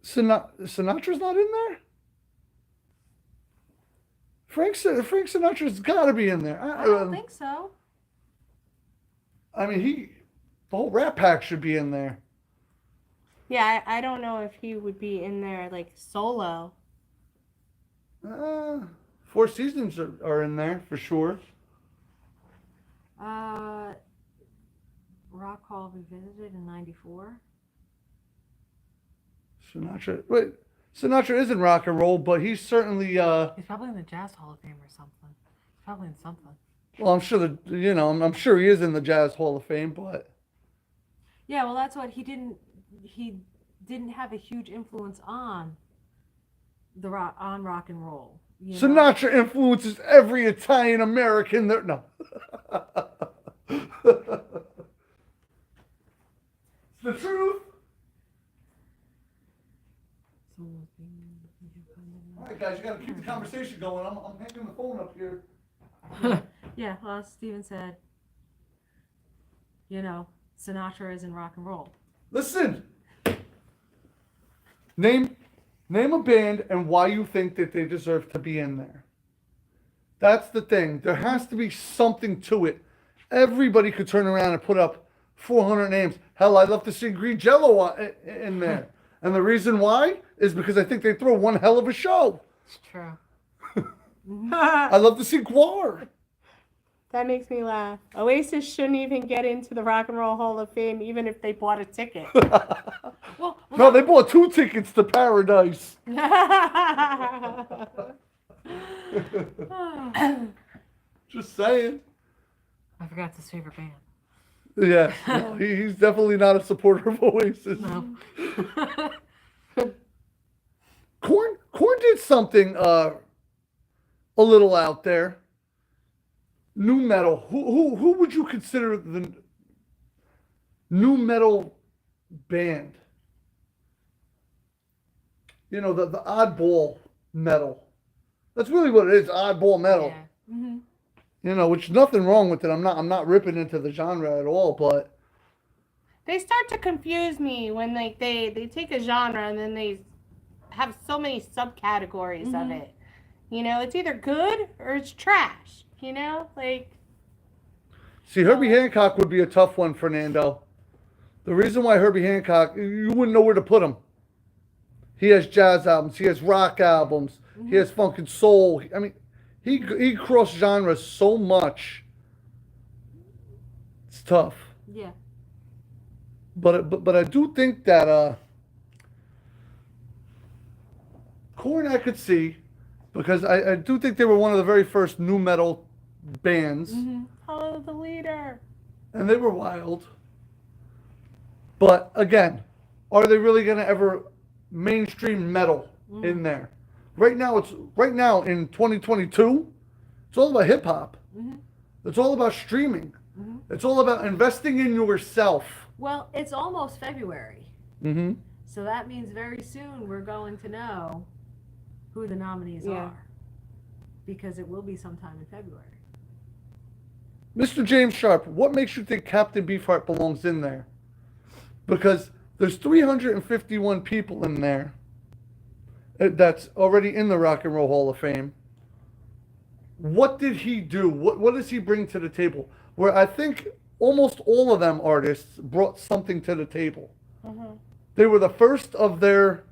Sinatra's not in there? Frank Sinatra's got to be in there. I don't think so. I mean, the whole Rat Pack should be in there. Yeah, I don't know if he would be in there like solo. Four Seasons are in there for sure. Rock Hall Revisited in '94. Sinatra isn't rock and roll, but he's certainly. He's probably in the Jazz Hall of Fame or something. He's probably in something. Well, I'm sure I'm sure he is in the Jazz Hall of Fame, but. Yeah, well, that's what he didn't have a huge influence on rock and roll. You know? Sinatra influences every Italian American there. No. It's the truth. All right, guys, you got to keep the conversation going. I'm hanging the phone up here. Yeah, well, Steven said, Sinatra is in rock and roll. Listen. Name a band and why you think that they deserve to be in there. That's the thing. There has to be something to it. Everybody could turn around and put up 400 names. Hell, I'd love to see Green Jello in there. And the reason why is because I think they throw one hell of a show. It's true. I'd love to see Guar. That makes me laugh. Oasis shouldn't even get into the Rock and Roll Hall of Fame, even if they bought a ticket. No, they bought 2 tickets to Paradise. Just saying. I forgot his favorite band. Yeah, no, he's definitely not a supporter of Oasis. No. Korn did something a little out there. Nu metal. Who would you consider the nu metal band? You know, the oddball metal. That's really what it is, oddball metal. Yeah. Mm-hmm. You know, which nothing wrong with it. I'm not ripping into the genre at all, but They start to confuse me when they take a genre and then they have so many subcategories of it. You know, it's either good or it's trash. You know, like. see, Herbie Hancock would be a tough one, Fernando. The reason why Herbie Hancock, you wouldn't know where to put him. He has jazz albums. He has rock albums. He has funk and soul. I mean, he crossed genres so much. It's tough. Yeah. But I do think that Korn I could see, because I do think they were one of the very first nu metal bands. Follow the leader. And they were wild. But again, are they really going to ever mainstream metal in there? Right now in 2022, it's all about hip hop. It's all about streaming. It's all about investing in yourself. Well, it's almost February. Mm-hmm. So that means very soon we're going to know who the nominees are. Because it will be sometime in February. Mr. James Sharp, what makes you think Captain Beefheart belongs in there? Because there's 351 people in there that's already in the Rock and Roll Hall of Fame. What did he do? What does he bring to the table? Where I think almost all of them artists brought something to the table. They were the first of their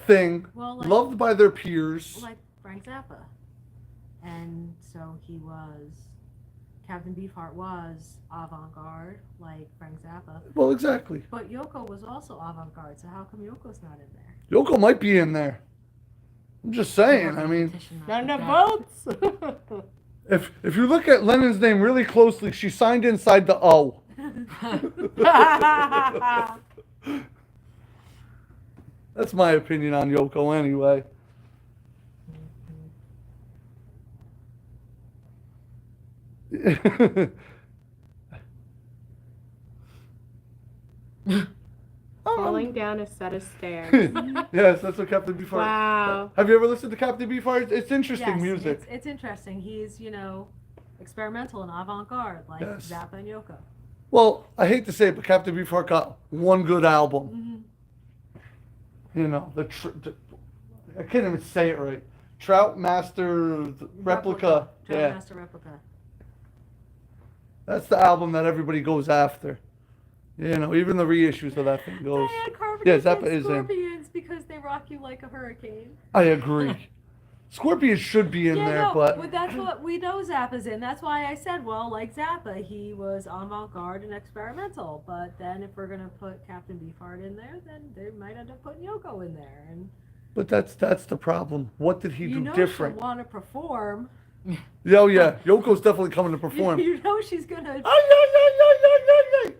thing, loved by their peers. Like Frank Zappa. And so Captain Beefheart was avant-garde, like Frank Zappa. Well, exactly. But Yoko was also avant-garde, so how come Yoko's not in there? Yoko might be in there. I'm just saying. I mean, Not enough votes. if you look at Lennon's name really closely, she signed inside the O. That's my opinion on Yoko anyway. falling down a set of stairs. Yes, that's what Captain Beefheart. Wow. Have you ever listened to Captain Beefheart? It's interesting Yes, music. It's interesting. He's, experimental and avant-garde, like Yes. Zappa and Yoko. Well, I hate to say it, but Captain Beefheart got one good album. I can't even say it right. Trout Master Replica. Yeah, Master Replica. that's the album that everybody goes after. Even the reissues of that thing goes. Diane Carpenter Yeah, said Zappa is in. Scorpions because they rock you like a hurricane. I agree. Scorpions should be in there, but that's what we know Zappa's in. That's why I said, well, like Zappa, he was avant-garde and experimental. But then if we're going to put Captain Beefheart in there, then they might end up putting Yoko in there. but that's the problem. What did he do different? She'll want to perform. Oh yeah, Yoko's definitely coming to perform. You know she's going to.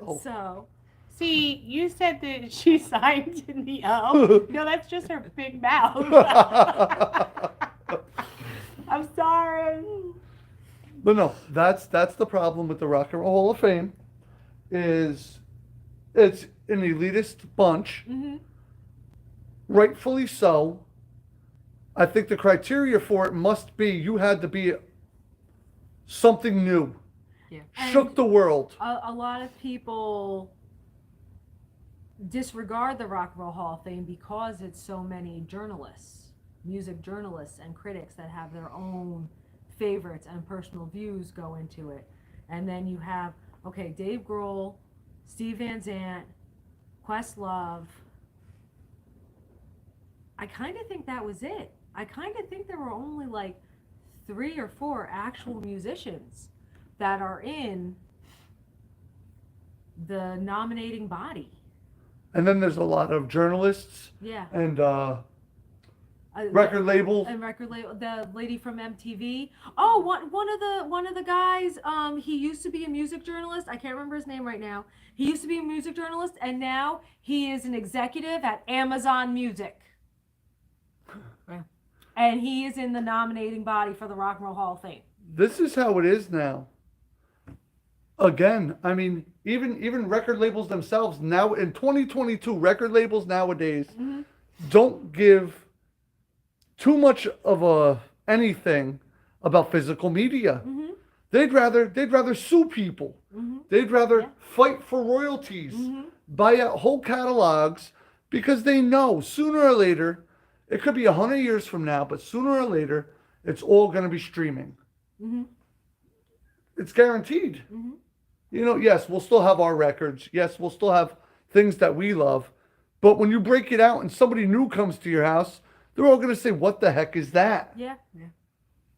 Oh. So. See, you said that she signed in the O. No, that's just her big mouth. I'm sorry. But no, that's the problem with the Rock and Roll Hall of Fame, is it's an elitist bunch, rightfully so. I think the criteria for it must be you had to be something new, shook the world. A lot of people disregard the Rock and Roll Hall of Fame because it's so many journalists, music journalists and critics that have their own favorites and personal views go into it. And then you have, Dave Grohl, Steve Van Zandt, Questlove. I kind of think that was it. I kind of think there were only like 3 or 4 actual musicians that are in the nominating body. And then there's a lot of journalists and record labels. And record label, the lady from MTV. Oh, one of the guys. He used to be a music journalist. I can't remember his name right now. He used to be a music journalist, and now he is an executive at Amazon Music. And he is in the nominating body for the Rock and Roll Hall of Fame. This is how it is now. Again, I mean, even record labels themselves now in 2022, record labels nowadays don't give too much of anything about physical media. They'd rather sue people. They'd rather fight for royalties, buy out whole catalogs, because they know sooner or later, it could be 100 years from now, but sooner or later, it's all going to be streaming. It's guaranteed. Yes, we'll still have our records. Yes, we'll still have things that we love. But when you break it out and somebody new comes to your house, they're all going to say, what the heck is that? Yeah.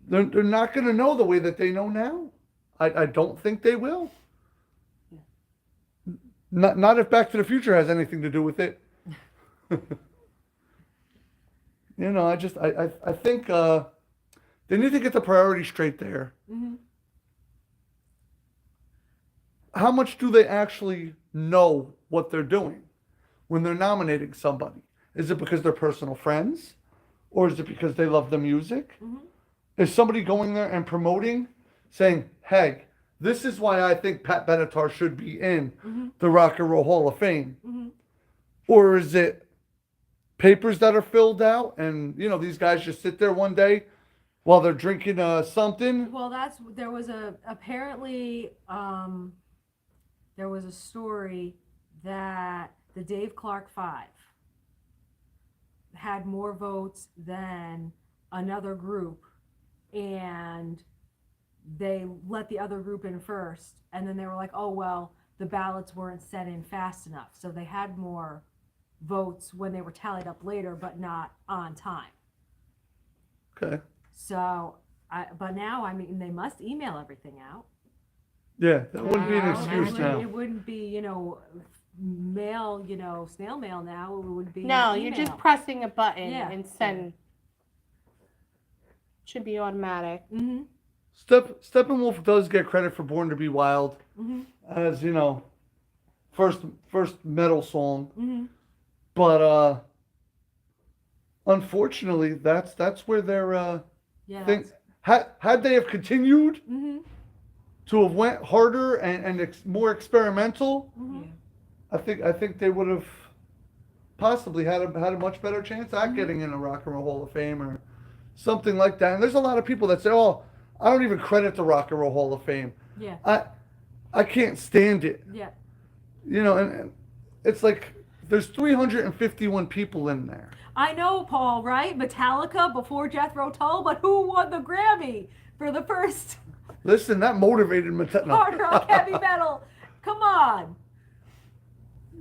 They're not going to know the way that they know now. I don't think they will. Not if Back to the Future has anything to do with it. I think they need to get the priority straight there. How much do they actually know what they're doing when they're nominating somebody? Is it because they're personal friends? Or is it because they love the music? Is somebody going there and promoting, saying, hey, this is why I think Pat Benatar should be in the Rock and Roll Hall of Fame? Or is it papers that are filled out and, these guys just sit there one day while they're drinking something? Well, there was there was a story that the Dave Clark Five had more votes than another group, and they let the other group in first, and then they were like, oh, well, the ballots weren't set in fast enough, so they had more votes when they were tallied up later, but not on time. Okay. So, but now, they must email everything out. Yeah, that wouldn't be an excuse now. It wouldn't be, mail, snail mail now. It would be No, email. you're just pressing a button and send. Should be automatic. Steppenwolf does get credit for Born to Be Wild as, first metal song. But unfortunately, that's where their thing. Had they have continued to have went harder and more experimental, I think they would have possibly had a much better chance at getting in the Rock and Roll Hall of Fame or something like that. And there's a lot of people that say, "Oh, I don't even credit the Rock and Roll Hall of Fame. Yeah. I can't stand it." Yeah. You know, and it's like there's 351 people in there. I know, Paul, right? Metallica before Jethro Tull, but who won the Grammy for the first Listen, that motivated me. hard rock heavy metal? Come on.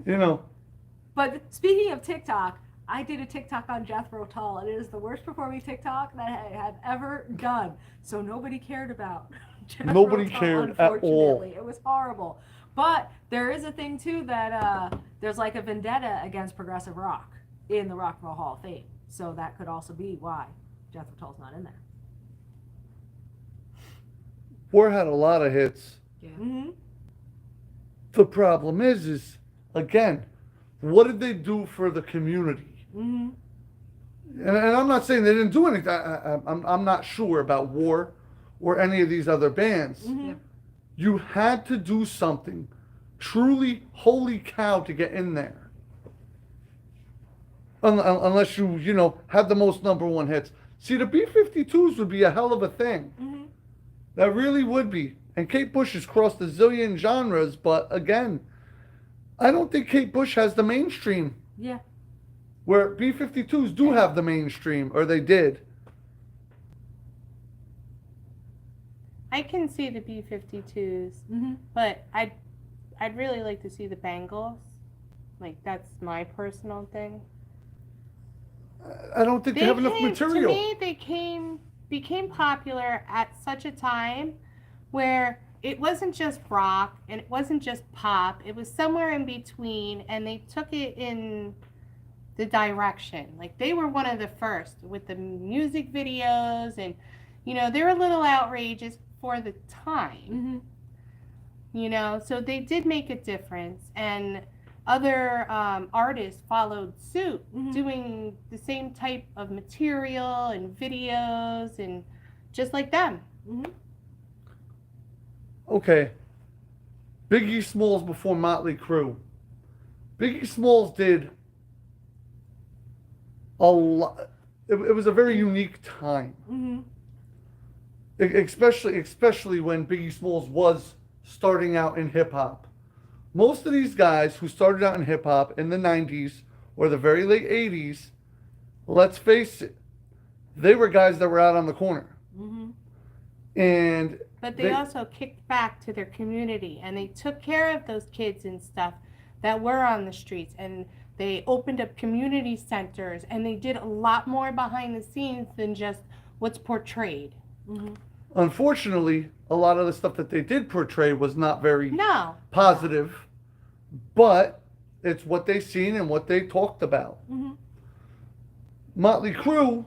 You know. But speaking of TikTok, I did a TikTok on Jethro Tull, and it is the worst performing TikTok that I have ever done. So nobody cared about Jethro Nobody Tull, cared at all. unfortunately. It was horrible. But there is a thing, too, that there's like a vendetta against progressive rock in the Rock and Roll Hall of Fame. So that could also be why Jethro Tull's not in there. War had a lot of hits. Yeah. Mm-hmm. The problem is again, what did they do for the community? Mm-hmm. And I'm not saying they didn't do anything. I'm not sure about War or any of these other bands. Mm-hmm. Yeah. You had to do something truly holy cow to get in there. Unless you know, had the most number one hits. See, the B-52s would be a hell of a thing. Mm-hmm. That really would be. And Kate Bush has crossed a zillion genres, but again, I don't think Kate Bush has the mainstream. Yeah. Where B-52s do have the mainstream, or they did. I can see the B-52s, Mm-hmm. but I'd really like to see the Bangles. Like, that's my personal thing. I don't think they have enough material. To me, they became popular at such a time where it wasn't just rock and it wasn't just pop. It was somewhere in between, and they took it in the direction. Like, they were one of the first with the music videos, and, you know, they were a little outrageous for the time. Mm-hmm. You know, so they did make a difference, and other artists followed suit, Mhm. doing the same type of material and videos, and just like them. Mm-hmm. Okay. Biggie Smalls before Motley Crue. Biggie Smalls did a lot. It was a very unique time. Mm-hmm. Especially when Biggie Smalls was starting out in hip hop. Most of these guys who started out in hip hop in the 90s or the very late 80s, let's face it, they were guys that were out on the corner. Mm-hmm. And But they also kicked back to their community, and they took care of those kids and stuff that were on the streets, and they opened up community centers, and they did a lot more behind the scenes than just what's portrayed. Mm-hmm. unfortunately, a lot of the stuff that they did portray was not very No. positive, but it's what they seen and what they talked about. Mm-hmm. Motley Crue,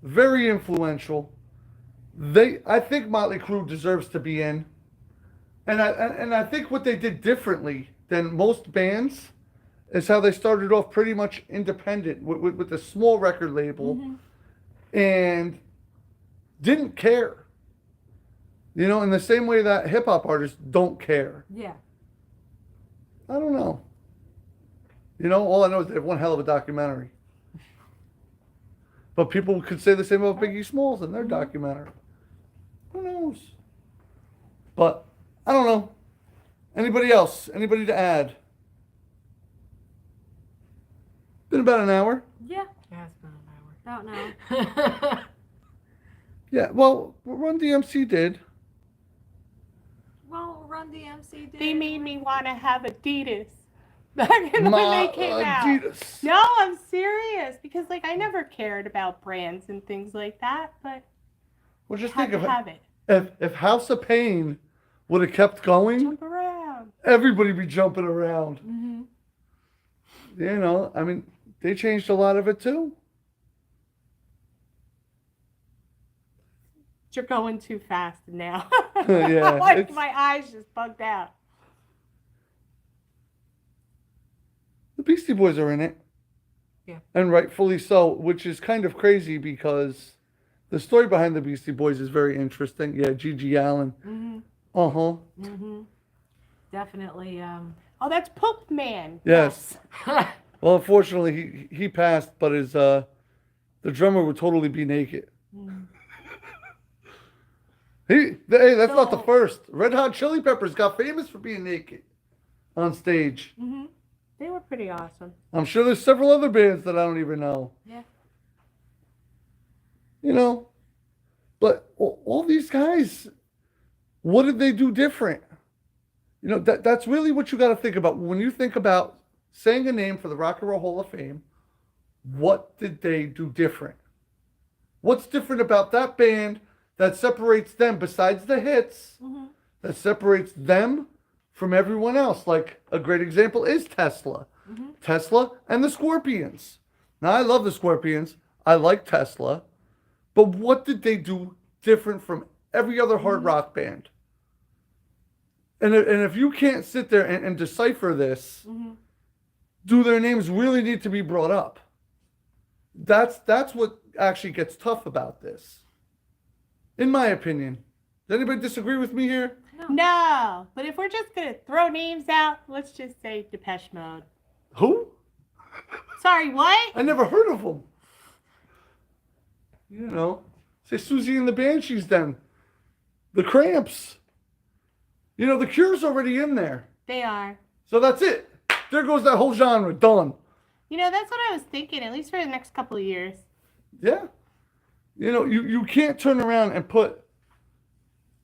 very influential. I think Motley Crue deserves to be in, and I think what they did differently than most bands is how they started off pretty much independent with a small record label, Mm-hmm. and didn't care. You know, in the same way that hip hop artists don't care. Yeah. I don't know. You know, all I know is they have one hell of a documentary. But people could say the same about Biggie Smalls and their documentary. Who knows? But I don't know. Anybody else? Anybody to add? Been about an hour. Yeah. Yeah, it's been an About now. hour. Yeah, well, Run DMC did. Well, Run DMC did. They made me want to have Adidas back when they came out. Adidas. No, I'm serious, because like I never cared about brands and things like that, but Well, just had think to of have it. it. If House of Pain would have kept going, Jump around. everybody be jumping around. Mm-hmm. You know, I mean, they changed a lot of it too. You're going too fast now. Yeah, Like it's- my eyes just bugged out. The Beastie Boys are in it. Yeah. And rightfully so, which is kind of crazy because the story behind the Beastie Boys is very interesting. Yeah, Gigi Allen. Mm-hmm. Uh-huh. Mm-hmm. Definitely. Oh, that's Pope Man. Yes. Well, unfortunately, he passed, but his the drummer would totally be naked. Hey, that's not the So- first. Red Hot Chili Peppers got famous for being naked on stage. Mm-hmm. They were pretty awesome. I'm sure there's several other bands that I don't even know. Yeah. You know, but all these guys, what did they do different? You know, that's really what you got to think about when you think about saying a name for the Rock and Roll Hall of Fame. What did they do different? What's different about that band that separates them besides the hits? That separates them from everyone else? Like a great example is Tesla. Tesla and the Scorpions. Now I love the Scorpions. I like Tesla. But what did they do different from every other hard rock band? And if you can't sit there and decipher this, do their names really need to be brought up? That's what actually gets tough about this, in my opinion. Does anybody disagree with me here? No, but if we're just gonna throw names out, let's just say Depeche Mode. Who? Sorry, what? I never heard of them. You know, say Susie and the Banshees then. The Cramps. You know, the Cure's already in there. They are. So that's it. There goes that whole genre. Done. You know, that's what I was thinking, at least for the next couple of years. Yeah. You know, you can't turn around and put...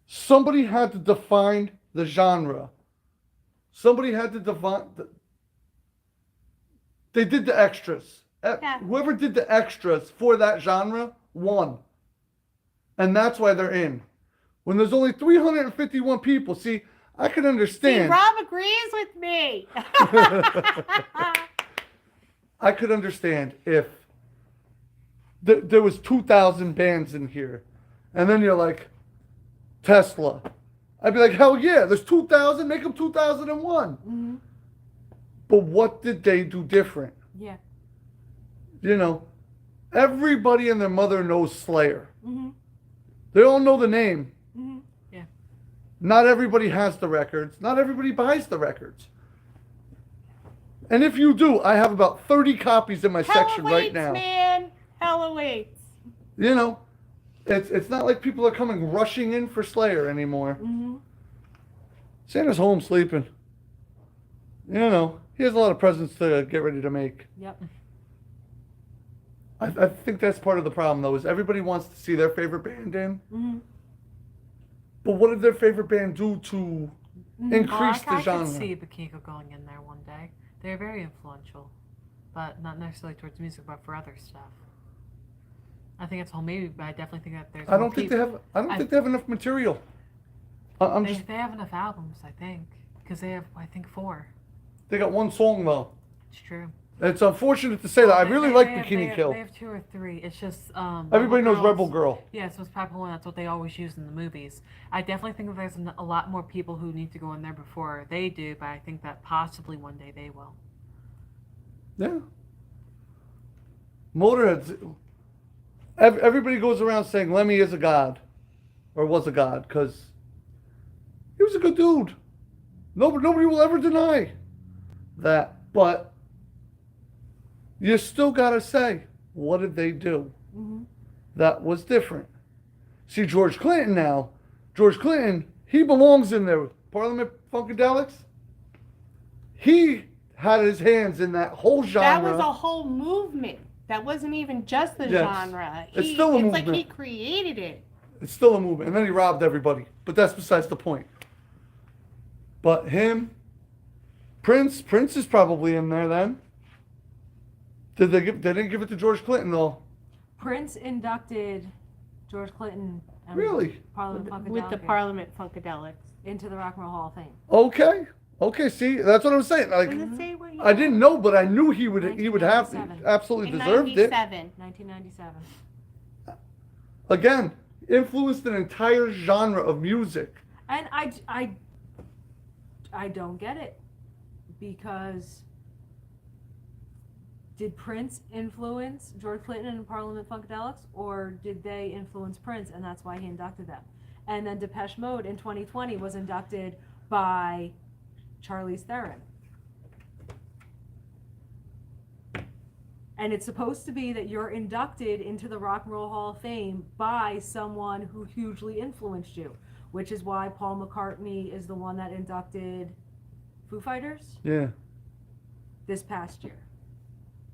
Somebody had to define the genre. Somebody had to define... They did the extras. Yeah. Whoever did the extras for that genre won. And that's why they're in. When there's only 351 people, see, I can See, understand. Rob agrees with me. I could understand if there was 2,000 bands in here, and then you're like, Tesla. I'd be like, hell yeah, there's 2,000, make them 2001. But what did they do different? Yeah. You know, everybody and their mother knows Slayer. They all know the name. Yeah. Not everybody has the records. Not everybody buys the records. And if you do, I have about 30 copies in my Hell section right awaits, now. man. Hell awaits. You know, it's not like people are coming rushing in for Slayer anymore. Santa's home sleeping. You know, he has a lot of presents to get ready to make. Yep. I think that's part of the problem, though, is everybody wants to see their favorite band in. But what did their favorite band do to increase the I genre? could see Bakiko going in there one day. They're very influential, but not necessarily towards music, but for other stuff. I think it's a whole maybe, but I definitely think that there's. I don't think they have. I don't think they have enough material. I'm just. They have enough albums, I think, because they have, I think, 4. They got one song though. It's true. It's unfortunate to say that. I really like They Bikini have, Kill. They have 2 or 3. It's just Everybody knows Girls. Rebel Girl. Yeah, it's most popular one. That's what they always use in the movies. I definitely think that there's a lot more people who need to go in there before they do, but I think that possibly one day they will. Yeah. Motorhead. Everybody goes around saying Lemmy is a god, or was a god, because he was a good dude. Nobody will ever deny that. But you still gotta say, what did they do? That was different. See, George Clinton now. George Clinton, he belongs in there. Parliament Funkadelics. He had his hands in that whole genre. That was a whole movement. That wasn't even just the Yes. genre. It's still a It's movement. like he created it. It's still a movement. And then he robbed everybody. But that's besides the point. But him, Prince is probably in there then. They didn't give it to George Clinton though. Prince inducted George Clinton and Really? Parliament With the Funkadelic Parliament Funkadelics. into the Rock and Roll Hall of Fame. Okay, see, that's what I'm saying. Like, Does it say what year? I didn't know, but I knew he would have 1997. absolutely In deserved it. 97. 1997. Again, influenced an entire genre of music. And I don't get it, because did Prince influence George Clinton and Parliament Funkadelics, or did they influence Prince and that's why he inducted them? And then Depeche Mode in 2020 was inducted by Charlize Theron. And it's supposed to be that you're inducted into the Rock and Roll Hall of Fame by someone who hugely influenced you, which is why Paul McCartney is the one that inducted Foo Fighters Yeah. this past year.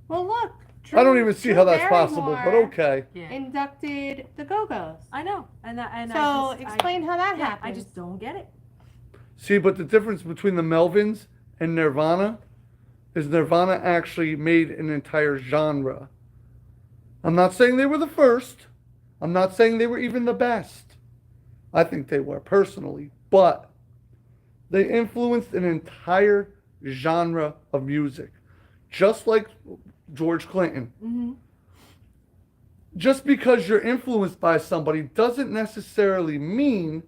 Well, look. I don't even see how that's Barrymore possible, but okay. Yeah. Inducted the Go-Go's. I know, and So explain how that yeah, happened. I just don't get it. See, but the difference between the Melvins and Nirvana is Nirvana actually made an entire genre. I'm not saying they were the first. I'm not saying they were even the best. I think they were personally, but they influenced an entire genre of music, just like George Clinton. Mm-hmm. Just because you're influenced by somebody doesn't necessarily mean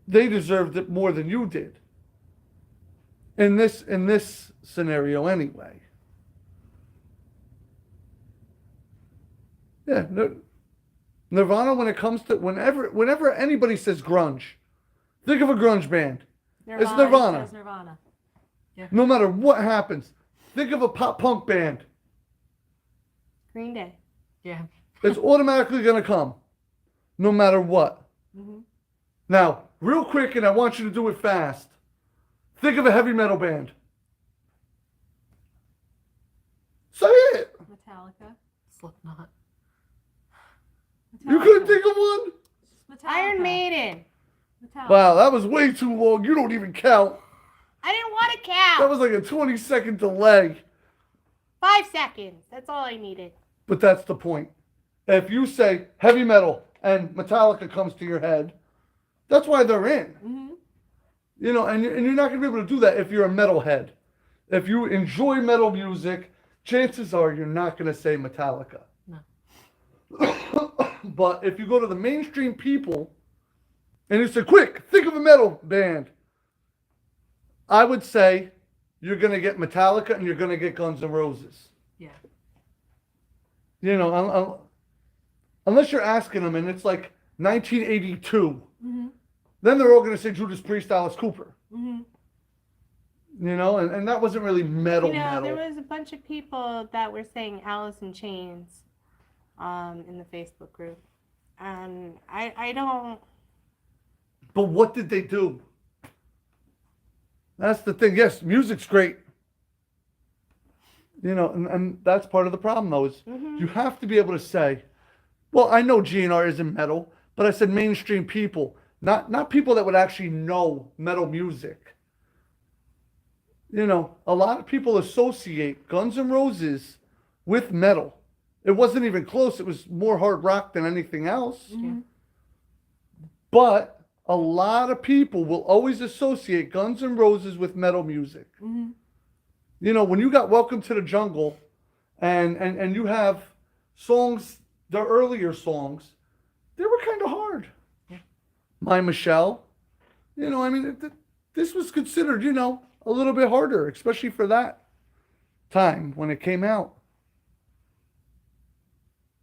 they deserved it more than you did. In this scenario anyway. Yeah, Nirvana, when it comes to whenever anybody says grunge, think of a grunge band. It's Nirvana. It's Nirvana. No matter what happens, think of a pop punk band. Green Day. Yeah. It's automatically going to come, no matter what. Mm-hmm. Now, real quick, and I want you to do it fast. Think of a heavy metal band. Say it. Metallica. Slipknot. You couldn't think of one? Metallica. Iron Maiden. Metallica. Wow, that was way too long. You don't even count. I didn't want to count. That was like a 20-second delay. 5 seconds. That's all I needed. But that's the point. If you say heavy metal and Metallica comes to your head, that's why they're in. Mm-hmm. You know, and you're not going to be able to do that if you're a metalhead. If you enjoy metal music, chances are you're not going to say Metallica. No. But if you go to the mainstream people and you say, quick, think of a metal band, I would say you're going to get Metallica and you're going to get Guns N' Roses. Yeah. You know, unless you're asking them and it's like 1982, Mm-hmm. then they're all going to say Judas Priest, Alice Cooper. Mm-hmm. You know, and that wasn't really metal. There was a bunch of people that were saying Alice in Chains in the Facebook group. And I don't... But what did they do? That's the thing. Yes, music's great. You know, and that's part of the problem, though, is you have to be able to say, well, I know GNR isn't metal, but I said mainstream people, not people that would actually know metal music. You know, a lot of people associate Guns N' Roses with metal. It wasn't even close. It was more hard rock than anything else. Mm-hmm. But a lot of people will always associate Guns N' Roses with metal music. Mm-hmm. You know, when you got Welcome to the Jungle and you have songs, the earlier songs, they were kind of hard. Yeah. My Michelle, you know, I mean, this was considered, you know, a little bit harder, especially for that time when it came out.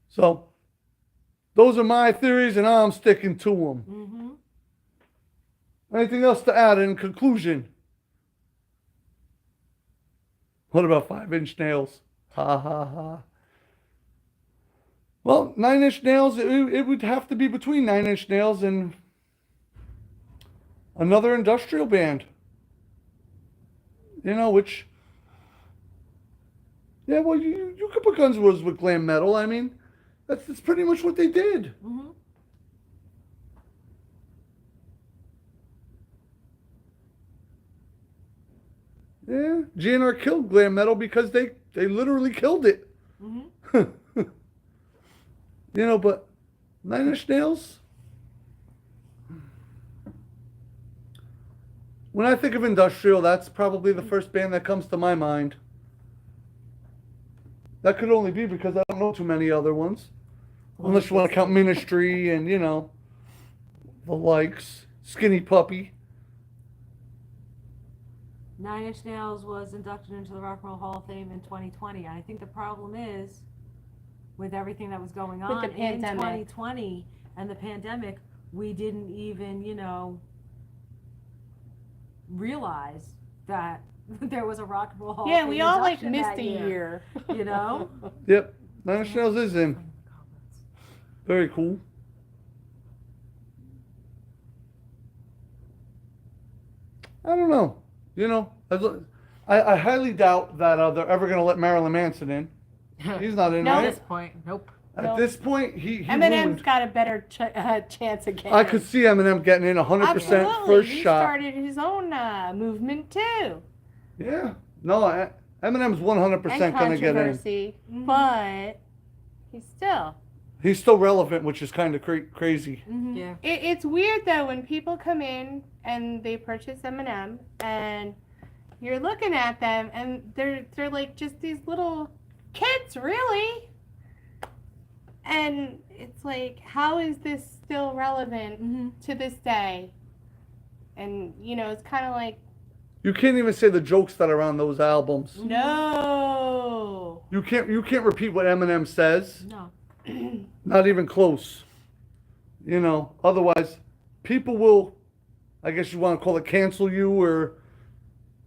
So, those are my theories and I'm sticking to them. Mm-hmm. Anything else to add in conclusion? What about 5-inch nails? Ha ha ha. Well, 9-inch nails, it would have to be between 9-inch nails and another industrial band. You know, which, yeah, well, you could put Guns N' Roses with glam metal. I mean, that's pretty much what they did. Mm-hmm. Yeah, GNR killed glam metal because they literally killed it. Mm-hmm. You know, but 9-inch nails, when I think of industrial, that's probably the first band that comes to my mind. That could only be because I don't know too many other ones. Unless you want to count Ministry and, you know, the likes. Skinny Puppy. 9-Inch Nails was inducted into the Rock and Roll Hall of Fame in 2020. I think the problem is, with everything that was going With on the in pandemic. 2020 and the pandemic, we didn't even, you know, realize that there was a Rock and Roll Hall of Yeah, Fame we all like induction missed that a year. You know? Yep. Nine Inch Nails is in. Very cool. I don't know. You know, I highly doubt that they're ever going to let Marilyn Manson in. He's not in, No. At right? this point, nope. At this point, he Eminem's ruined. got a better chance again. I could see Eminem getting in 100% Absolutely. first He shot. started his own movement too. Yeah. No, Eminem's 100% And going to get in. controversy, but he's Still relevant, which is kind of crazy. Mm-hmm. Yeah. It's weird though when people come in and they purchase Eminem and you're looking at them and they're like just these little kids, really. And it's like, how is this still relevant to this day? And you know, it's kind of like, You can't even say the jokes that are on those albums. no. You can't repeat what Eminem says. No. Not even close. You know, otherwise people will, I guess you want to call it, cancel you or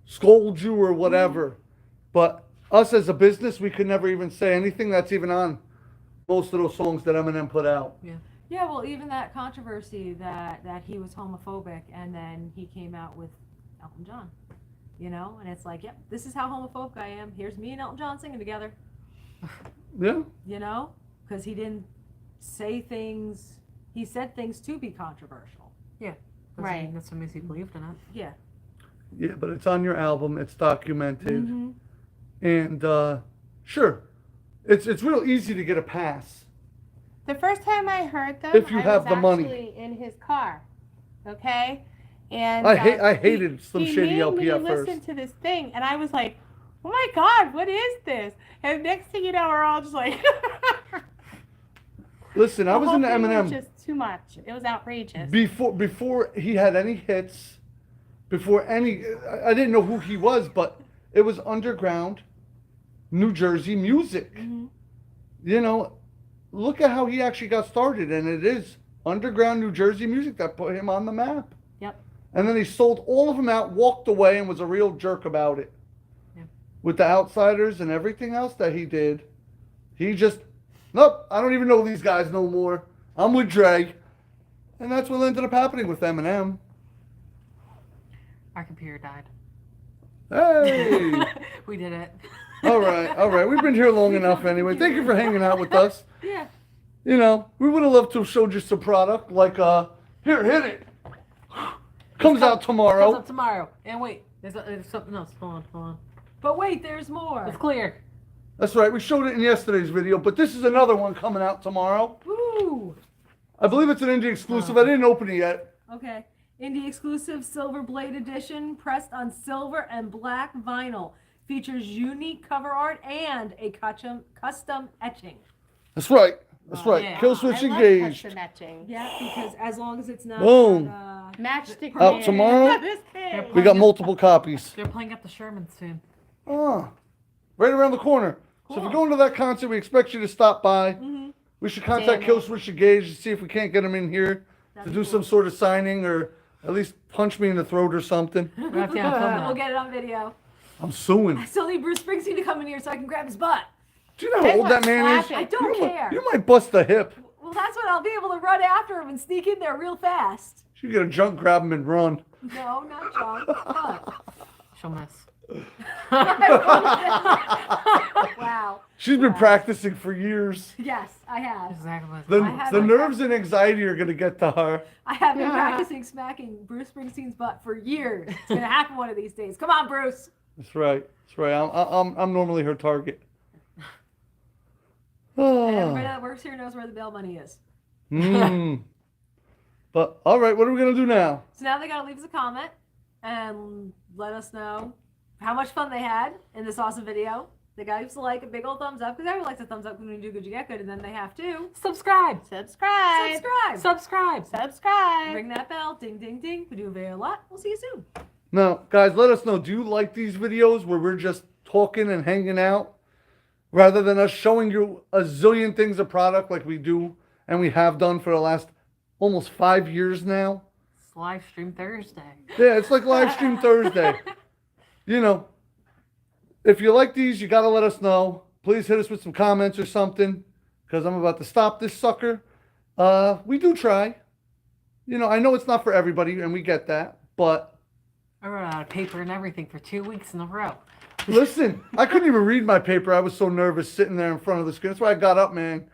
scold you or whatever. But us as a business, we could never even say anything that's even on most of those songs that Eminem put out. Yeah, well, even that controversy that he was homophobic and then he came out with Elton John, you know? And it's like, yep, this is how homophobic I am. Here's me and Elton John singing together, Yeah. you know? Because he didn't say things, he said things to be controversial. Doesn't Right. mean that somebody's he believed in it. Yeah. Yeah, but it's on your album. It's documented. Mm-hmm. And sure, it's real easy to get a pass. The first time I heard them, If you I have was the money. actually in his car. Okay? And I hated Slim he Shady made LP me at listen first. to this thing, and I was like, "Oh my God, what is this?" And next thing you know, we're all just like, Listen, I the was whole into thing was Eminem just too much. It was outrageous. before he had any hits. Before any, I didn't know who he was, but it was underground, New Jersey music. Mm-hmm. You know, look at how he actually got started, and it is underground New Jersey music that put him on the map. Yep. And then he sold all of them out, walked away, and was a real jerk about it. Yeah. With the Outsiders and everything else that he did, he just, nope, I don't even know these guys no more. I'm with Dre. And that's what ended up happening with Eminem. Our computer died. Hey! We did it. All right. We've been here long enough anyway. Thank you for hanging out with us. Yeah. You know, we would have loved to have showed you some product like, here, hit it. Comes out tomorrow. Comes up tomorrow. And wait, there's something else. Hold on. But wait, there's more. It's clear. That's right. We showed it in yesterday's video, but this is another one coming out tomorrow. Woo! I believe it's an indie exclusive. I didn't open it yet. Okay. Indie exclusive Silver Blade edition, pressed on silver and black vinyl. Features unique cover art and a custom etching. That's right. That's right. Yeah. Kill switch I love engaged. custom etching. Yeah, because as long as it's not Boom. Matchstick Out Man. tomorrow? This thing. We got multiple copies. They're playing at the Sherman soon. Oh, right around the corner. So if you're going to that concert, we expect you to stop by. Mm-hmm. We should contact Damn it. Kill Switch Engage and see if we can't get him in here That'd to be do some cool. sort of signing or at least punch me in the throat or something. We'll have to have fun We'll with get it on video. I'm suing. I still need Bruce Springsteen to come in here so I can grab his butt. Do you know how old that man is? Slap I it. don't You care. might bust a hip. Well, that's when I'll be able to run after him and sneak in there real fast. You get a junk, grab him and run. No, not John. But, She'll miss. wow. She's been practicing for years. Yes, I have. Exactly what The, I have the my- nerves and anxiety are going to get to her. I have been practicing smacking Bruce Springsteen's butt for years. It's gonna happen one of these days. Come on, Bruce. That's right. That's right. I'm normally her target. And everybody Oh. that works here knows where the bail money is. But all right, what are we gonna do now? So now they gotta leave us a comment and let us know how much fun they had in this awesome video. They gotta give us a like, a big old thumbs up, because everyone likes a thumbs up when we do good, you get good, and then they have to Subscribe. Subscribe. subscribe. Subscribe. Ring that bell, ding, ding, ding. We do a video a lot. We'll see you soon. Now, guys, let us know. Do you like these videos where we're just talking and hanging out, rather than us showing you a zillion things of product like we do and we have done for the last almost 5 years now? It's live stream Thursday. Yeah, it's like live stream Thursday. you know, if you like these, you got to let us know. Please hit us with some comments or something, because I'm about to stop this sucker. We do try. You know, I know it's not for everybody, and we get that, but I wrote out of paper and everything for 2 weeks in a row. listen, I couldn't even read my paper. I was so nervous sitting there in front of the screen. That's why I got up, man.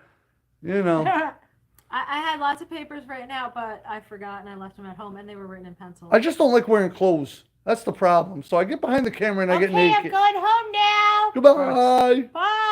You know. I had lots of papers right now, but I forgot and I left them at home, and they were written in pencil. I just don't like wearing clothes. That's the problem. So I get behind the camera and I get Okay, I'm naked. going home now. Goodbye. Bye.